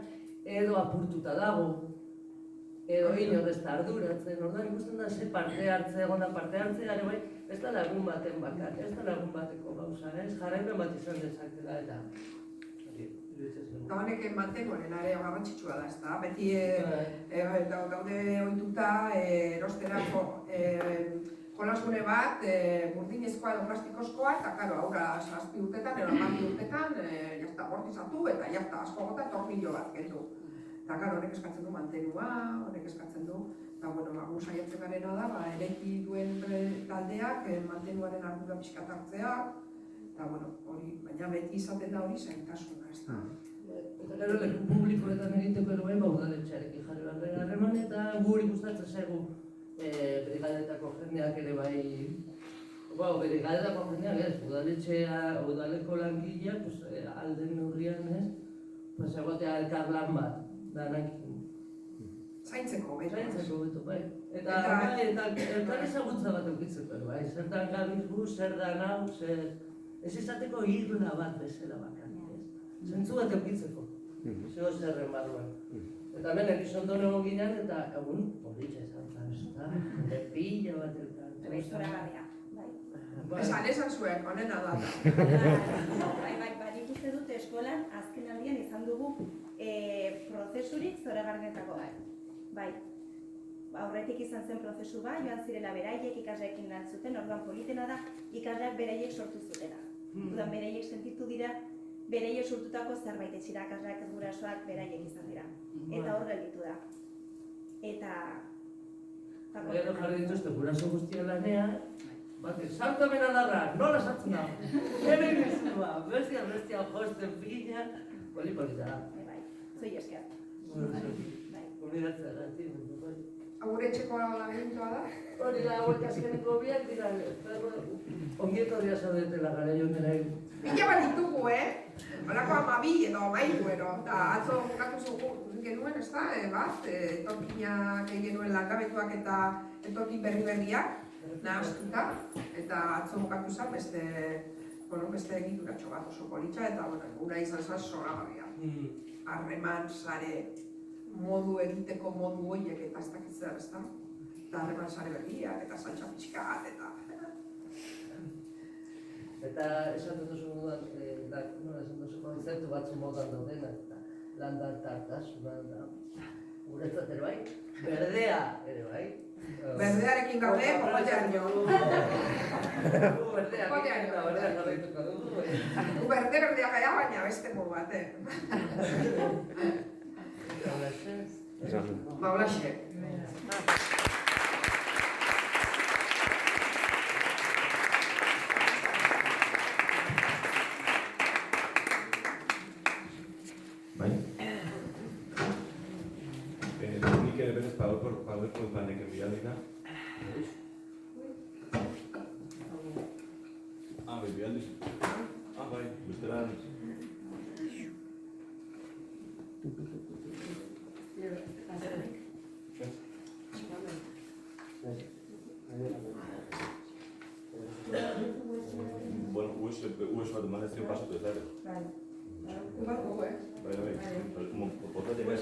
edo apurtuta dago, edo inor ez da arduratzen. Orduan, ikusten da ze parte hartze egon da parte hartzea, ere bai, ez da lagun baten bakar, ez da lagun bateko gauza, jarraipen bat izan dezakela eta Eta honek mantengoen ere garrantzitsua da, ez da? Beti gaude ohituta erosterako jolasgune bat, burdinezkoa edo plastikozkoa, eta karo, haura 7 urtetan, edo 10 urtetan, jazta bortizatu eta jazta asko gota tornillo bat kendu. Eta karo, honek eskatzen du mantenua, honek eskatzen du, eta bueno, gu saiatzen garena da, eraiki duen taldeak mantenuaren ardura pixkat hartzea, eta bueno, hori, baina beti izaten da hori zaintasuna, ez da? Eta gero leku publikoetan egiteko eroen udaletxearekin jarri behar harreman, eta guri gustatzen zaigu brigadetako jendeak ere bai, brigadetako jendeak ez, udaleko langileak alden neurrian ez, egotea elkar lan bat, danakin. Zaintzeko, beto. Zaintzeko, beto, bai. Eta elkar ezagutza bat eukitzeko, bai. Zertan gabizu, zer da nau, zer... Ez izateko irla bat bezala bakarrik, ez? Zentzu bat eukitzeko, zeo zerren barruan. Eta hemen egizondo egon ginen eta egun politxa izan zen, ez da? Pila bat elkar. Eta istoragarria, bai. Esan zuen, honena da. Bai, ikuste dute eskolan azken aldian izan dugu prozesurik zoragarrietako bat. Bai. Aurretik izan zen prozesu bat, joan zirela beraiek ikasleekin lan zuten, orduan politena da ikasleak beraiek sortu zutela. Orduan beraiek sentitu dira, beraiek sortutako zerbait etxirakasleak ez gurasoak beraiek izan dira. Eta hor gelditu da. Eta... Gero jarri dituzte guraso guztia lanean, bate, saltamen adarra, nola sartzen da? Ebe bizua, bestia josten pila, polita da. Bai, zoi esker. Unidatzea da, bai. Agure etxeko labirintoa da? Hori da, hauek azkeneko biak dira, ongieto dira zaudetela gara jondera egin. Pila bat ditugu, Holako 12 edo 13 eta atzo bukatu genuen, ez da, bat, etorkinak egin genuen langabetuak eta etorkin berriak nahaztuta, eta atzo bukatu zen beste egituratxo bat oso politxa, eta gura izan zen zoragarria. Harreman sare modu egiteko modu horiek eta ez dakitzea, ez da? Eta harreman sare berriak eta saltsa pixkat, eta... Eta esaten duzu moduan, nola esan duzu konzeptu batzu modan daudena, eta landartartasuna, guretzat ere bai, berdea ere bai. Berdearekin gaude, popoteaino. Berdea jarraituko dugu. Berdea gara, baina beste modu bat, Ba, holaxe. PowerPoint banekin bidalita. Bai, bidaldi. Bai, besteran. Bueno, US bat emanezio pasatu ez dara. Bat gogo, Como potete ver.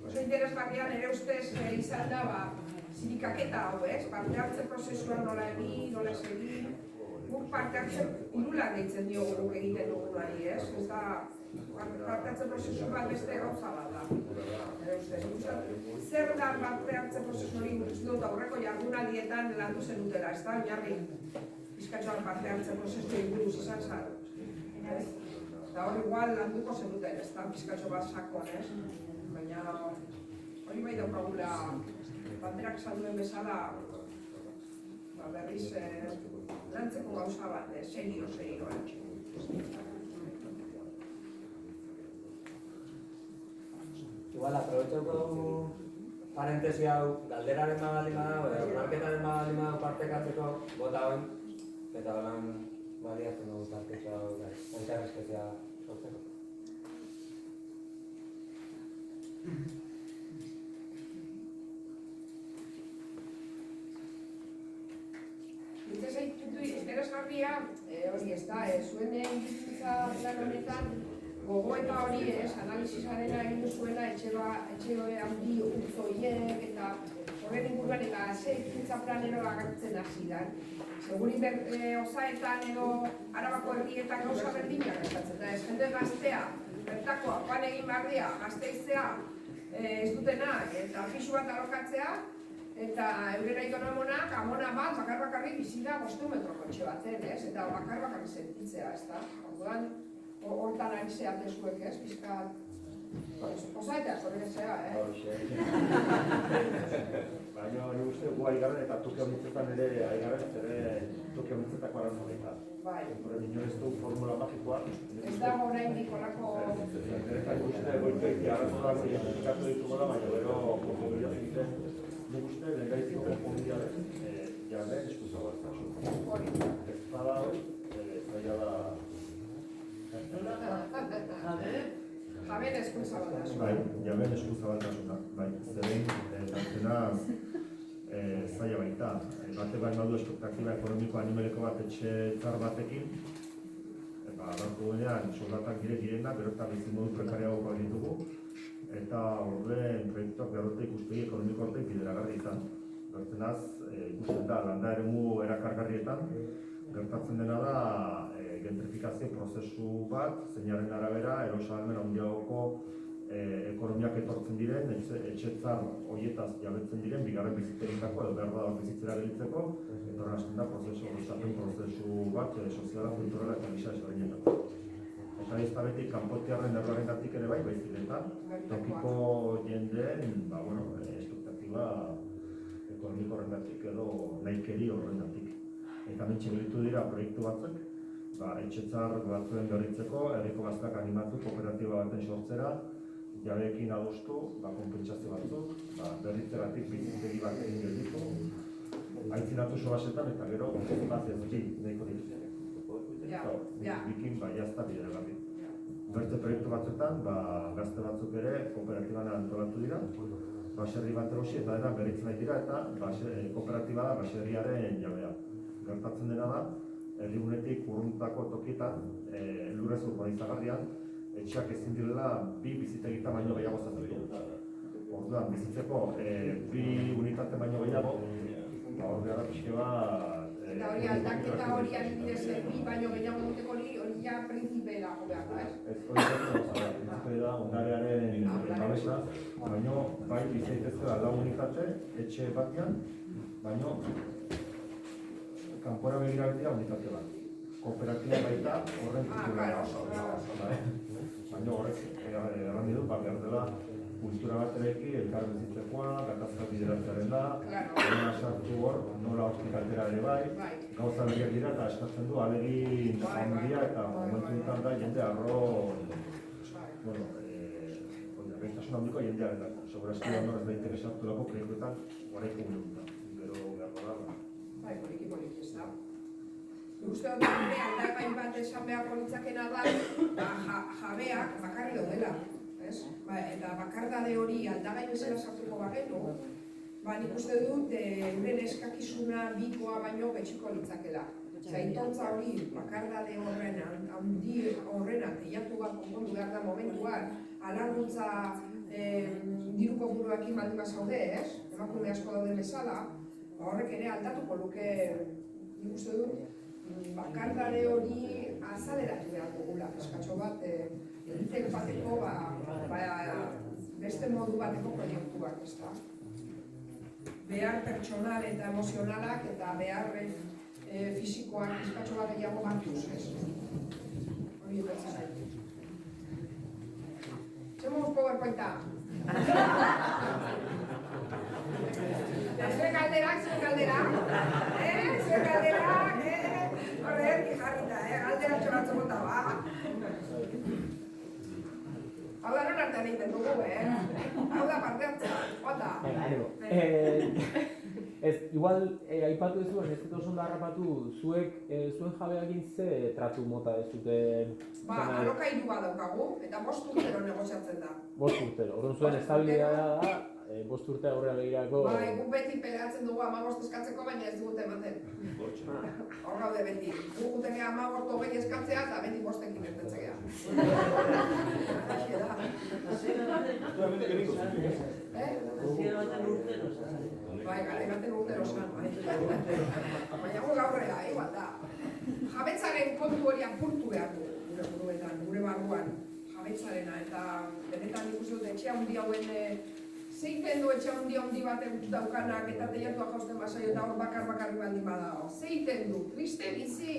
Oso interesgarria nire ustez izan da, sindikaketa hau, parte hartze prozesuan nola egin, nola ez egin. Guk parte hartze irulan deitzen diogu guk egiten dugunari, ez da parte hartze prozesu bat beste gauza bat da. Nire ustez, zer da parte hartze prozesu hori uste dut aurreko jardunaldietan landu zenutela, ez da, oinarri bizkatxoan parte hartze prozesu inguruz izan zara. Eta hori igual landuko zenuten, ez da, bizkatxo bat sakon, baina hori bai daukagula banderak saluen bezala berriz lantzeko gauza bat, serio. Igual, aprobetxauko dugu parentesi hau, galderaren baldin badago, edo marketaren baldin badago partekatzeko bota hoin, eta holan baliatzen dugu parteketxo hau, elkarrezketzea sortzeko. Interesgarria, hori ez da, zuen ingintza plan honetan, gogoeta hori analizisarena egin duzuela etxe handi utzoiek eta horren inguruan eta ze ingintza planero agertzen hasi da. Segurin osaetan edo Arabako herrietan gauza berdinak gertatzen da, ez jende gaztea, bertakoa, joan egin behar dira, gazteizea ez dutenak eta pisu bat alokatzea, eta euren autonomonak amona bat bakar-bakarrik bizi da 500 metroko etxe baten, eta bakar-bakarrik sentitzea, ez da? Orduan, hortan ari zeate zuek, pizkat... Osaetea, zorretzea, Baina hori uste gu ari garen eta toki amitzetan ere ari garen, ere toki amitzetako arazonetan. Bai. Horren inoiz du formula magikoa. Ez dago orain nikolako... Eta uste goitek arazoak identifikatu ditugula, baina gero konponbidea egiten. Nik uste legaizko konponbidea jaben eskuzabaltasun. Hori. Ez bada hori, zaila da... Jaben eskuzabaltasun. Bai, jaben eskuzabaltasuna. Bai, zerein, dantenaz zaila baita. Bate bai badu espektaktiba ekonomiko animeleko bat etxe tzar batekin. Gartu guenean, soldatak direnak, gero eta bizin modu prekariagokoak ditugu. Eta horren proiektuak berrote ikuspegi ekonomiko horretik bideragarri izan. Gertzenaz, ikusten da, landa eremu erakargarrietan, gertatzen dena da gentrifikazio prozesu bat, zeinaren arabera, erosahalmen handiagoko ekonomiak etortzen diren, etxetzar horietaz jabetzen diren, bigarren biziteritako edo behar da bizitzera gelditzeko, eta horren hasten da prozesu bat, soziala, kulturala eta gisa ezberdinetako. Eta ez da beti kanpotiarren erroaren gatik ere bai, baizik eta tokiko jendeen, espektatiba ekonomiko horren gatik edo nahikeri horren gatik. Eta mentxe gelitu dira proiektu batzuk, etxetzar batzuen berritzeko, herriko gaztak animatu kooperatiba baten sortzera, jabeekin adostu, konpentsazio batzuk, berritzeratik bizitegi bat egin gelditu, aitzinatu sobasetan eta gero bat ez nahiko ditu. Bikin jazta bideragarri. Beste proiektu batzuetan, gazte batzuk ere kooperatiban antolatu dira, baserri bat erosi eta dena berritzen nahi dira eta kooperatiba da baserriaren jabea. Gertatzen dena da, herrigunetik urruntako tokietan, lurrez urbanizagarrian, etxeak ezin direla bi bizitegita baino gehiago zaten. Orduan, bizitzeko bi unitate baino gehiago, ordea da pixke bat... Eta hori aldaketa hori adibidez bi baino gehiago duteko hori ja printzipela jo behar da, ez? Ez hori da, ondarearen babesa, baino bai bizaitezkela lau unitate, etxe batean, baino kanpora begira betea unitate bat. kooperatiba baita horren titulara claro. baina horrek erran ditu, behar dela kultura bat eraiki, elkar bizitzekoa, gatazka bideratzearen da, nola sartu hor, nola hortik altera ere bai, gauza berriak dira eta eskatzen du alegin handia eta momentu dutan da jende arro, bueno, gaitasun handiko jendearen da. Segurazki da ez da interesatu lako proiektuetan horreiko gunetan, gero behar da. Bai, poliki, ez da. Uste dut aldapain bat esan beharko litzakena da, jabeak bakarri daudela. Eta bakardade hori aldagai bezala sartuko bagenu, nik uste dut euren eskakizuna bikoa baino betxiko litzakela. Zaitontza hori bakardade horrena teiatu bat konpondu behar da momentuan, alarguntza diru kopuruekin baldin bazaude, emakume asko daude bezala, horrek ere aldatuko luke, nik uste dut, bakardade hori azaleratu behar dugula, eskatxo bat, egiten bateko, beste modu bateko proiektuak, ez da. Behar pertsonal eta emozionalak eta behar fisikoak eskatxo bat gehiago batuz, ez? Hori etortzen zaitu. Hacemos PowerPointa. Zuek galderak. Horre, erki jarrita, galdera txoratzo bota, ba. Hau da non artean egiten dugu, Hau da parte hartzea, bota. Igual, aipatu ez duen, ez dut oso ondo harrapatu, zuen jabeakin ze tratu mota ez zuten... Alokairu bat daukagu, eta 5 urtero negoziatzen da. 5 urtero, orduan zuen estabilidadea da, 5 urte aurrera begirako... Guk beti peleatzen dugu 15 eskatzeko, baina ez dugute ematen. Hor gaude beti. Guk gutekea 15-20 eskatzea, eta beti 5ekin ertetzea. Gara ematen urtero zan, baina gu gaurrera, igual da. Jabetzaren kontu hori apurtu behar du, gure barruan, jabetzarena, eta benetan ikusi dut etxe handi hauen zeiten du etxe handi batek daukanak eta teiatua jausten basaio eta hor bakarri baldin badago. Zeiten du, triste bizi.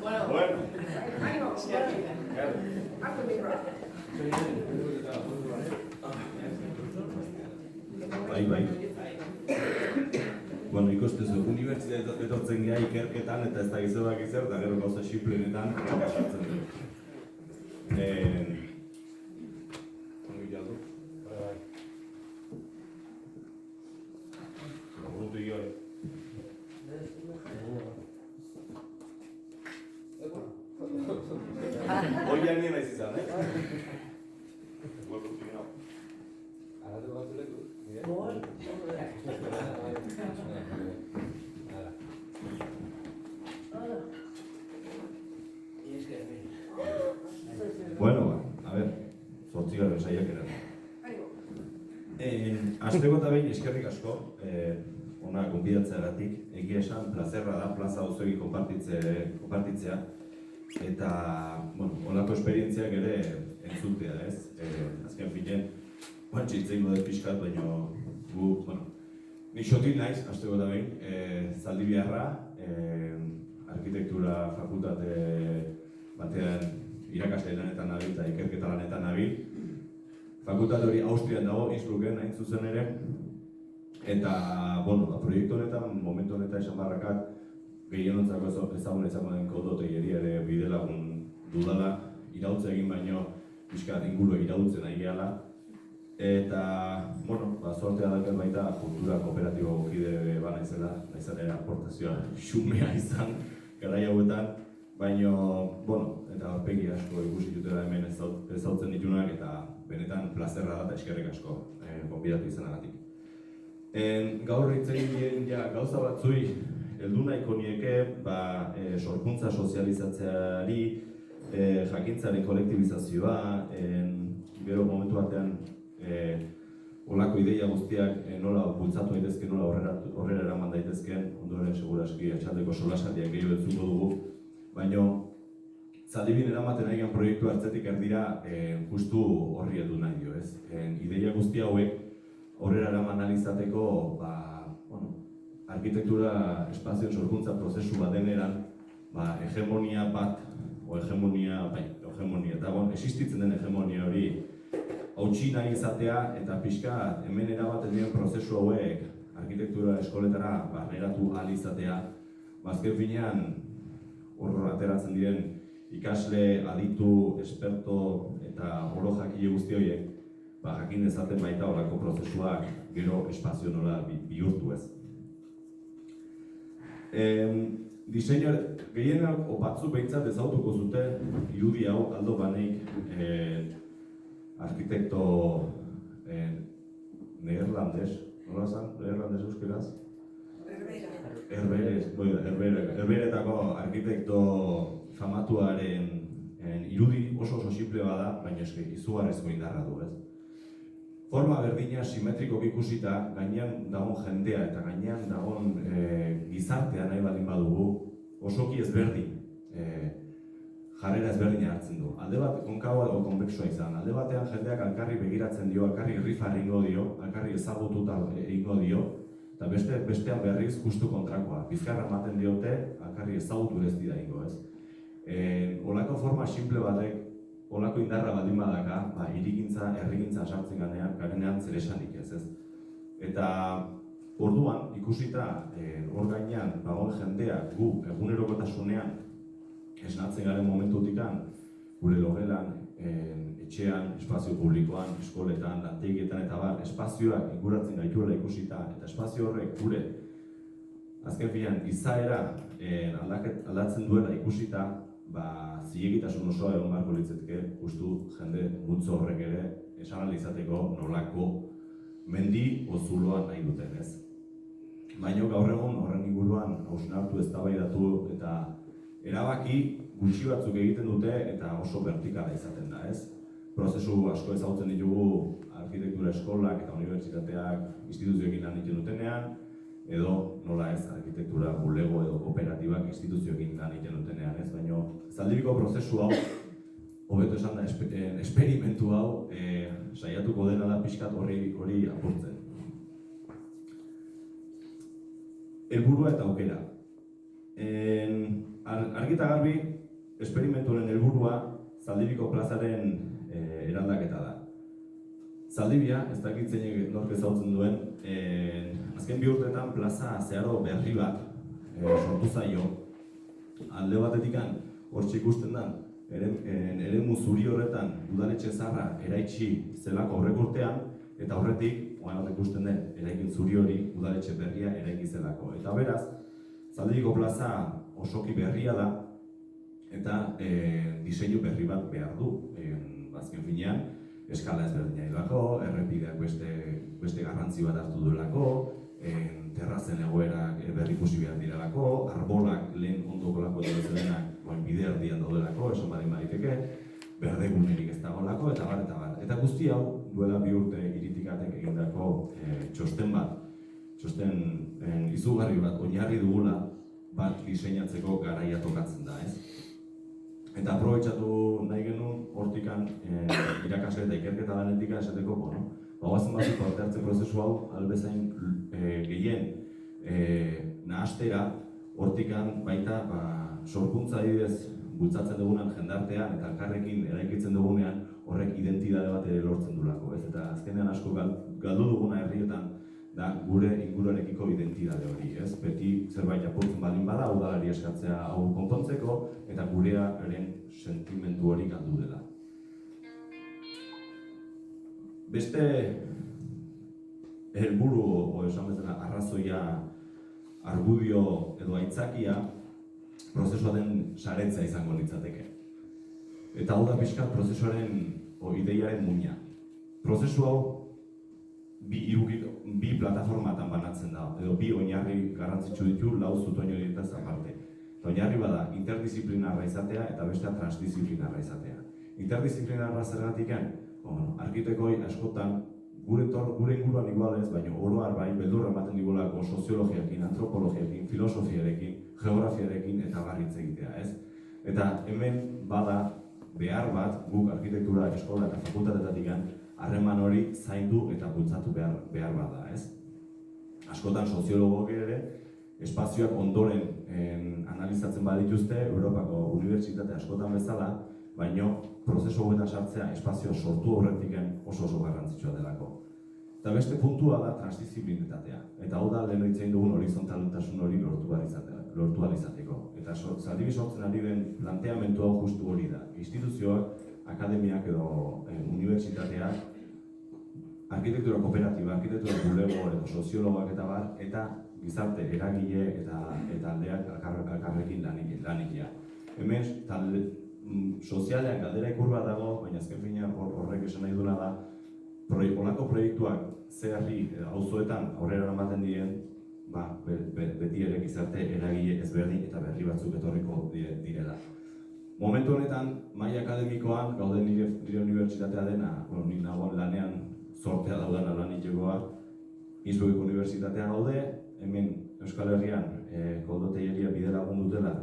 Bueno. Ánimo. Hartu mikroa. Bai. Bueno, ikustezu, unibertsitatea etortzen geha ikerketan eta ez da gizorak izer, eta gero gauza xiplenetan sartzen du. Ongi jaldu? Brutu igoi. Oian nien aiz izan, Brutu igoi. Aratu bat zuleku? Bueno, a ver, 8. saiakera. Asteko eta behin eskerrik asko, ona gonbidatzeagatik, egia esan plazerra da plaza osoegi konpartitzea eta, bueno, olako esperientziak ere entzutea, ez? Azken finen, hitzeiko dut pixkat, baina gu, bueno, nik xotin naiz, asteko eta behin, Zaldibiarra, arkitektura fakultate batean irakasle lanetan nabil eta ikerketa lanetan nabil. Fakultate hori Austrian dago, Innsbrucken hain zuzen ere. Eta, bueno, proiektu honetan, momentu honetan esan barrakat, gehienontzako ezagun izango den kodotegieri ere bidelagun dudala, irautze egin baino, pixkat inguru irautzen nahi gehala. Eta, bueno, zortea dakat baita kultura kooperatibo kide bana izela, naizan ere aportazioa xumea izan, garai hauetan, baina, bueno, eta aurpegi asko ikusi dutela hemen ezautzen ditunak eta benetan plazerra da eta eskerrik asko gonbidatu izanagatik. Gaur hitz egin gauza batzui heldu nahiko nieke sorkuntza sozializatzeari, jakintzaren kolektibizazioa, gero momentu batean olako ideia guztiak nola bultzatu daitezke, nola horrela eraman daitezkeen, ondoren seguraski atxaldeko solasaldiak gehiago entzuko dugu. Baina Zaldibin eramaten ari gen proiektu hartzetik erdira justu horri heldu nahi dio, ez? Ideia guzti hauek aurrera eraman ahal izateko, arkitektura espazio sorkuntza prozesu bat deneran, hegemonia bat, hegemonia, eta existitzen den hegemonia hori hautsi nahi izatea eta pixka hemen erabaten diren prozesu hauek arkitektura eskoletara barneratu ahal izatea, azken finean hor ateratzen diren ikasle, aditu, esperto eta oro jakile guzti horiek jakin dezaten baita horako prozesuak gero espazio nola bihurtu ez. Diseinu gehienak batzuk behintzat ezagutuko zute irudi hau Aldo Baneik arkitekto neerlandes, nola zan? Neerlandes euskeraz? Herberetako arkitekto famatuaren irudi oso simple bada, baina izugarrizko indarra du, ez? Forma berdina simetrikoki ikusita, gainean dagoen jendea eta gainean dagoen gizartea nahi baldin badugu osoki ezberdin, jarrera ezberdina hartzen du. Alde bat konkaua edo konbexua izan, alde batean jendeak alkarri begiratzen dio, alkarri rifa egingo dio, alkarri ezagututa egingo dio, eta bestean berriz justu kontrakoa. Bizkarra ematen diote, alkarri ezagutu ez dira egingo, ez? Olako forma simple batek, olako indarra baldin badaka, hirigintza, herrigintza sartzen garenean zer esanik ez. Eta orduan, ikusita hor gainean, dagoen jendea gu egunerokotasunean esnatzen garen momentutikan, gure logelan, etxean, espazio publikoan, eskoletan, lantegietan eta bar, espazioak inguratzen gaituela ikusita, eta espazio horrek gure azken finean izaera aldatzen duela ikusita, zilegitasun osoa egon beharko litzateke, justu jende multzo horrek ere esan ahal izateko nolako mendi zuloa nahi duten, ez? Baina gaur egun horren inguruan hausnartu, eztabaidatu eta erabaki gutxi batzuk egiten dute eta oso vertikala izaten da, ez? Prozesu asko ezagutzen ditugu arkitektura eskolak eta unibertsitateak instituzioekin lan egiten dutenean, edo nola ez arkitektura bulego edo kooperatibak instituzioekin lan egiten dutenean, ez? Baina Zaldibiko prozesu hau, hobeto esan da, esperimentu hau saiatuko dena da pixkat hori apurtzen. Helburua eta aukera. Argi eta garbi, esperimentuaren helburua Zaldibiko plazaren eraldaketa da. Zaldibia, ez dakit zeinek nork ezagutzen duen, azken 2 urteetan plaza zeharo berri bat sortu zaio. Alde batetikan, hortxe ikusten da, eremu zuri horretan udaletxe zaharra eraitsi zelako aurrek urtean, eta horretik, ikusten den, eraikin zuri hori udaletxe berria eraiki zelako. Eta beraz, Zaldibiko plaza osoki berria da, eta diseinu berri bat behar du. Azken finean, eskala ezberdina hilako, errepideak beste garrantzi bat hartu duelako, terrazen egoerak berrikusi behar direlako, arbolak lehen ondoko lako denak bide erdian daudelako, esan badin baditeke, berdegunerik ez dagoelako, eta bar. Eta guzti hau, duela 2 urte iritikatek egindako txosten bat, txosten izugarri bat, oinarri dugula bat diseinatzeko garaia tokatzen da, ez? Eta aprobetxatu nahi genuen hortikan irakasle eta ikerketa lanetika esateko, bagoazen batzuk parte hartzen prozesu hau, albezain gehien nahastera hortikan baita sorkuntza adibidez bultzatzen dugunan jendartean eta elkarrekin eraikitzen dugunean horrek identitate bat ere lortzen dulako, ez? Eta azkenean asko galdu duguna herrietan da gure inguruarekiko identitate hori, ez? Beti zerbait apurtzen baldin bada, udalari eskatzea hau konpontzeko eta gurearen sentimentu hori galdu dela. Beste helburu, esan bezala, arrazoia, argudio edo aitzakia prozesua den saretzea izango litzateke. Eta hau da pixkat prozesuaren ideiaren muina. Prozesu hau bi plataformatan banatzen da, edo bi oinarri garrantzitsu ditu lau zutoin horietaz aparte. Eta oinarri bada interdisiplinarra izatea eta bestea transdisiplinarra izatea. Interdisiplinarra zergatiken, arkitekoi askotan gure inguruan igual ez, baina oro har bai beldurra ematen digulako soziologiarekin, antropologiarekin, filosofiarekin, geografiarekin eta barritz egitea, ez? Eta hemen bada behar bat guk arkitektura eskola eta fakultateetatik harreman hori zaindu eta bultzatu behar bada, ez? Askotan soziologok ere espazioak ondoren analizatzen badituzte Europako unibertsitate askotan bezala, baino prozesu hauetan sartzea espazio sortu horretik oso garrantzitsua delako. Eta beste puntua da transdisiplinitatea. Eta hau da lehen hitz egin dugun horizontaltasun hori lortu ahal izateko. Eta Zaldibi sortzen ari den planteamendu hau justu hori da. Instituzioak, akademiak edo unibertsitateak, arkitektura kooperatiba, arkitektura bulego edo soziologak eta bar, eta gizarte eragile eta aldeak elkarrekin lanikia. Hemen sozialean galdera ikur bat dago, baina azken fina horrek esan nahi duena da, olako proiektuak zeharri auzoetan aurrera ematen diren, beti ere gizarte eragile ezberdin eta berri batzuk etorriko direla. Momentu honetan, maila akademikoan, gauden nire unibertsitatea dena, nik nagoen lanean sortea daudana lanitegoa, Innsbruckeko unibertsitatea gaude, hemen Euskal Herrian Koldo Telleria bide lagun dutela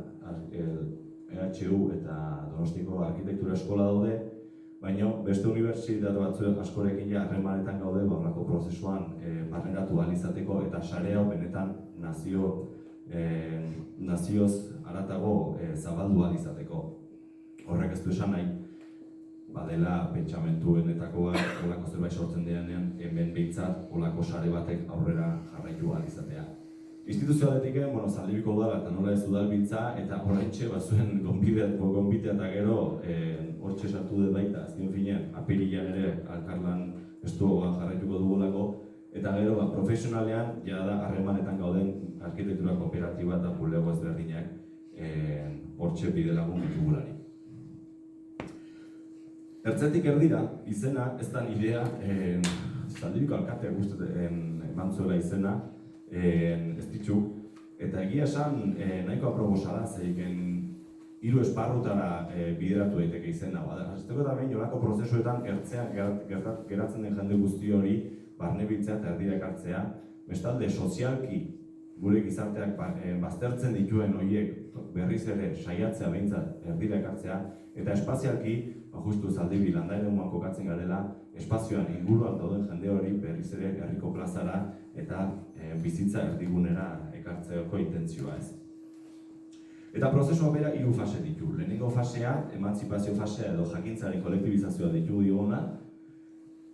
EHU eta Donostiko arkitektura eskola daude, baina beste unibertsitate batzuek askorekin harremanetan gaude horrelako prozesuan barneratu ahal izateko eta sare hau benetan nazioz haratago zabaldu ahal izateko. Horrek ez du esan nahi, badela pentsamentuenetako bat, olako zerbait sortzen denean, hemen behintzat olako sare batek aurrera jarraitu ahal izatea. Instituzioaretik, Zaldibiko udala eta nola ez udalbiltza, eta horretxe bazuen gonbitea eta gero hortxe sartu dut baita, azken finean, apirilean ere alkarlan estuagoan jarraituko dugulako, eta gero profesionalean, da harremanetan gauden arkitektura kooperatiba eta bulego ezberdinak hortxe bide lagun ditugulari. Ertzetik erdira, izena, ez da nidea, Zaldibiko alkateak eman zuela izena, ez ditu, eta egia esan nahiko aprobosa da, zeiken hiru esparrutara bideratu daiteke izena. Azteko eta behin olako prozesuetan ertzean geratzen den jende guzti hori barnebiltzea eta erdira ekartzea, bestalde sozialki gure gizarteak baztertzen dituen horiek berriz ere saiatzea behintzat erdira ekartzea, eta espazialki, justu Zaldibi landairemuan kokatzen garela, espazioan inguruan dauden jende hori berriz ere herriko plazara eta bizitza erdigunera ekartzeko intentzioa ez. Eta prozesua bera 3 fase ditu. Lehenengo fasea, emantzipazio fasea edo jakintzaren kolektibizazioa ditu diguna.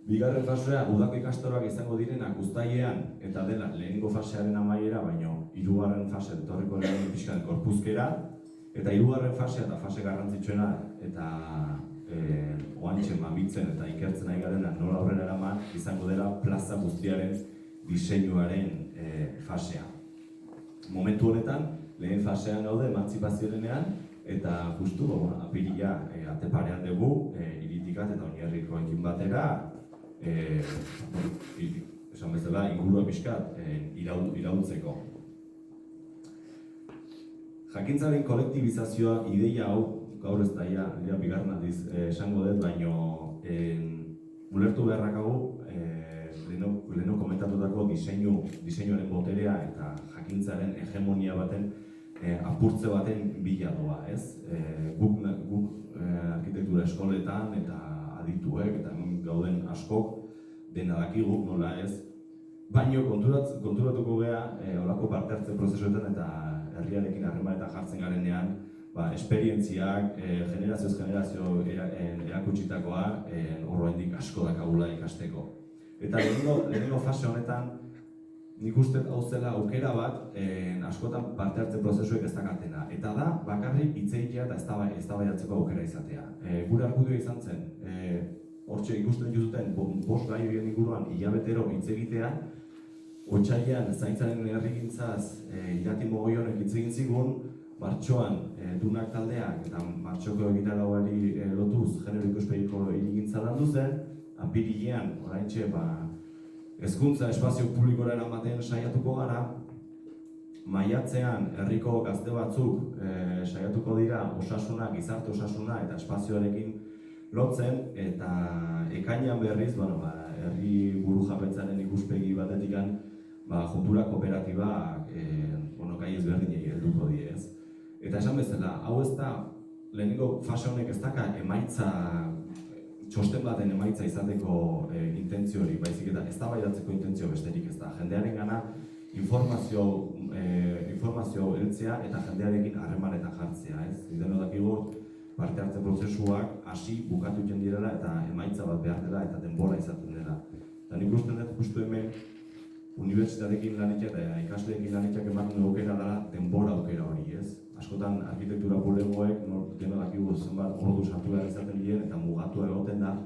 Bigarren fasea, udako ikastaroak izango direnak uztailean eta dela lehenengo fasearen amaiera, baino 3. fase etorriko lehen pixkan korpuzkera. Eta 3. fasea eta fase garrantzitsuena eta oantxe mamitzen eta ikertzen ari garena nola aurrera eraman izango dela plaza guztiaren diseinuaren fasea. Momentu honetan, lehen fasean gaude emantzipazioarenean eta justu apirila ateparean dugu Iritikat eta Oinarrikoekin batera esan bezala ingurua pixkat iraultzeko. Jakintzaren kolektibizazioa ideia hau gaur ez daia, bigarren aldiz esango dut, baino ulertu beharrakagu leheno komentatutako diseinuaren boterea eta jakintzaren hegemonia baten apurtze baten bila doa, ez? Guk arkitektura eskoletan eta adituek eta gauden askok dena dakigu, nola ez? Baino konturatuko gea olako parte hartze prozesuetan eta herriarekin harremanetan jartzen garenean esperientziak, generazioz generazio erakutsitakoa oraindik asko dakagula ikasteko. Eta lehenengo fase honetan nik uste hau zela aukera bat askotan parte hartze prozesuek ez dakatena. Eta da, bakarrik hitz egitea eta eztabaidatzeko aukera izatea. Gure argudioa izan zen, hortxe ikusten dituzuten 5 gai horien inguruan hilabetero hitz egitea, otsailean zaintzaren herrigintzaz Irati Mogoionek hitz egin zigun, martxoan Dunak taldeak eta martxoko egitarauari lotuz genero ikuspegiko hirigintza landu zen, apirilean oraintxe hezkuntza espazio publikora eramaten saiatuko gara, maiatzean herriko gazte batzuk saiatuko dira osasuna, gizarte osasuna eta espazioarekin lotzen, eta ekainean berriz, herri burujabetzaren ikuspegi batetikan juntura kooperatibak gai ezberdinei helduko die, ez? Eta esan bezala, hau ez da lehenengo fase honek ez daka emaitza, txosten baten emaitza izateko intentzio hori, baizik eta eztabaidatzeko intentzio besterik ez da. Jendearen gana informazio heltzea eta jendearekin harremanetan jartzea, ez? Denok dakigu parte hartze prozesuak hasi bukatu egiten direla eta emaitza bat behar dela eta denbora izaten dela. Eta nik uste dut justu hemen unibertsitateekin lanitzak eta ikasleekin lanitzak ematen aukera dela denbora aukera hori, ez? Askotan arkitektura bulegoek denok dakigu zenbat ordu sartu behar izaten diren eta mugatua egoten da,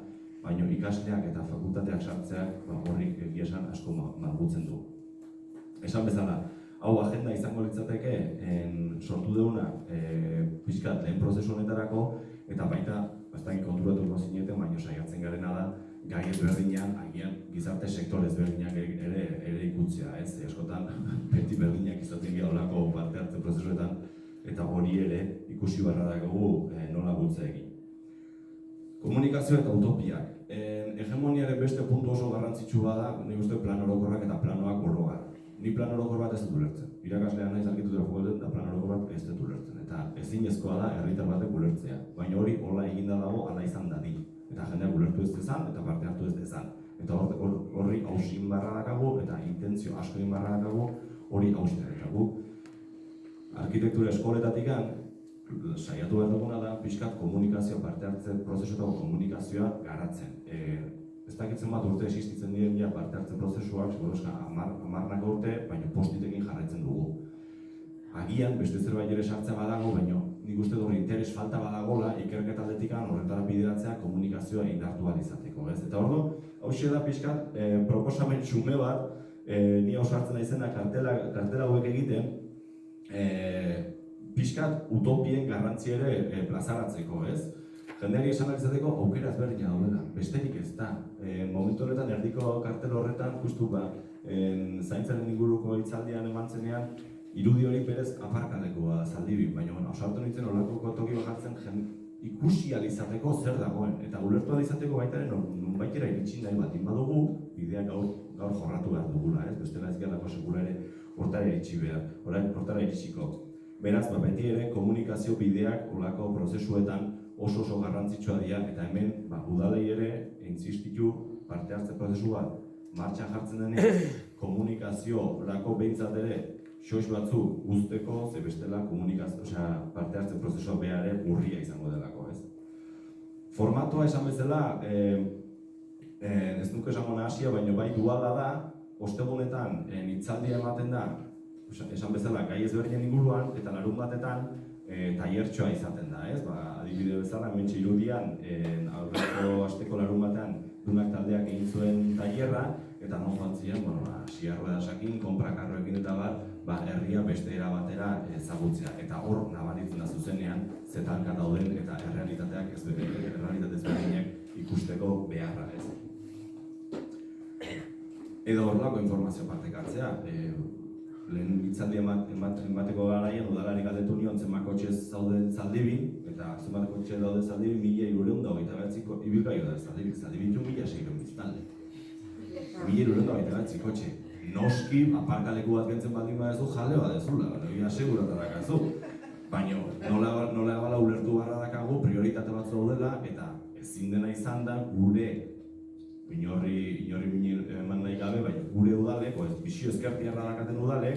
baina ikasleak eta fakultateak sartzeak horrik egia esan asko malgutzen du. Esan bezala, hau agenda izango litzateke sortu deuna pixkat lehen prozesu honetarako eta baita, ez da konturatuko zineten, baina saiatzen garena da gai ezberdinean, agian gizarte sektore ezberdinak ere ikutzea, ez? Askotan beti berdinak izaten gira olako parte hartzen prozesuetan eta hori ere ikusi barra dagogu nola bultza egin. Komunikazio eta utopiak. Hegemoniaren beste puntu oso garrantzitsu bada, nik uste plan orokorrak eta planoak orogar. Ni plan orokor bat ez dut ulertzen. Irakaslean naiz arkitektura fakultatean eta plan orokor bat ez dut ulertzen. Eta ezinezkoa da herritar batek ulertzea. Baina hori hola eginda dago, hala izan dadin. Eta jendeak ulertu ez dezan eta parte hartu ez dezan. Eta horri hausin barra dakagu eta intentzio asko egin barra dakagu hori hausin dakagu. Arkitektura eskoletatik saiatu behar duguna da pixkat komunikazioa parte hartzen prozesuetako komunikazioa garatzen. Ez dakitzen bat urte existitzen diren parte hartzen prozesuak, seguruzka amarnak urte, baina postitekin jarraitzen dugu. Agian, beste zerbait ere sartzea badago, baina nik uste dut interes falta badagola ikerketa aldetikan horretara bideratzea komunikazioa indartu ahal izateko, ez? Eta ordu, hauxe da pixkat proposamen xume bat, ni ausartzen naizena kartela hauek egiten, pixkat utopien garrantzi ere plazaratzeko, ez? Jendeari esan izateko aukera ezberdina daudela, besterik ez da. Momentu horretan, erdiko kartel horretan, justu zaintzaren inguruko hitzaldian eman zenean, irudi hori berez aparkalekoa zaldibi, baina ausartu nintzen olako toki bakartzen ikusi izateko zer dagoen, eta ulertu izateko baitaren nunbaitera iritsi nahi bat badugu, bideak gaur jorratu behar dugula, ez? Bestela ez gelako sekula ere hortara iritsi behar, hortara iritsiko. Beraz, beti ere komunikazio bideak olako prozesuetan oso garrantzitsua dira, eta hemen udalei ere, insistitu, parte hartze prozesu bat martxan jartzen denean, komunikazio lako behintzat ere xoix batzu guzteko, ze bestela parte hartze prozesua behar ere urria izango delako, ez? Formatoa esan bezala, ez nuke esango nahasia, baina bai duala da, ostegunetan hitzaldia ematen da, esan bezala gai ezberdinen inguruan, eta larun batetan tailertxoa izaten da, ez? Adibide bezala, hementxe irudian, aurreko asteko larun batean dunak taldeak egin zuen tailerra, eta non joan ziren, siarruedasakin, konprakarroekin eta herria beste era batera ezagutzea. Eta hor nabaritzen da zuzenean, zetanka dauden eta errealitate ezberdinak ikusteko beharra, ez? Edo horrelako informazio partekatzea, lehen hitzaldi emateko garaian udalari galdetu nion zenbat kotxe zauden Zaldibin, eta zenbat kotxe daude Zaldibin 1329 ibilgailu da Zaldibin, Zaldibin 1600 biztanle. 1329 kotxe. Noski, aparkaleku bat gentzen baldin badezu, jale bat ezula, hori aseguratarak azu. Baina nola ebala ulertu barra dakagu, prioritate bat daudela, eta ezin dena izan da gure inorri eman nahi gabe, baina gure udalek, bizio ezkertiarra dakaten udalek,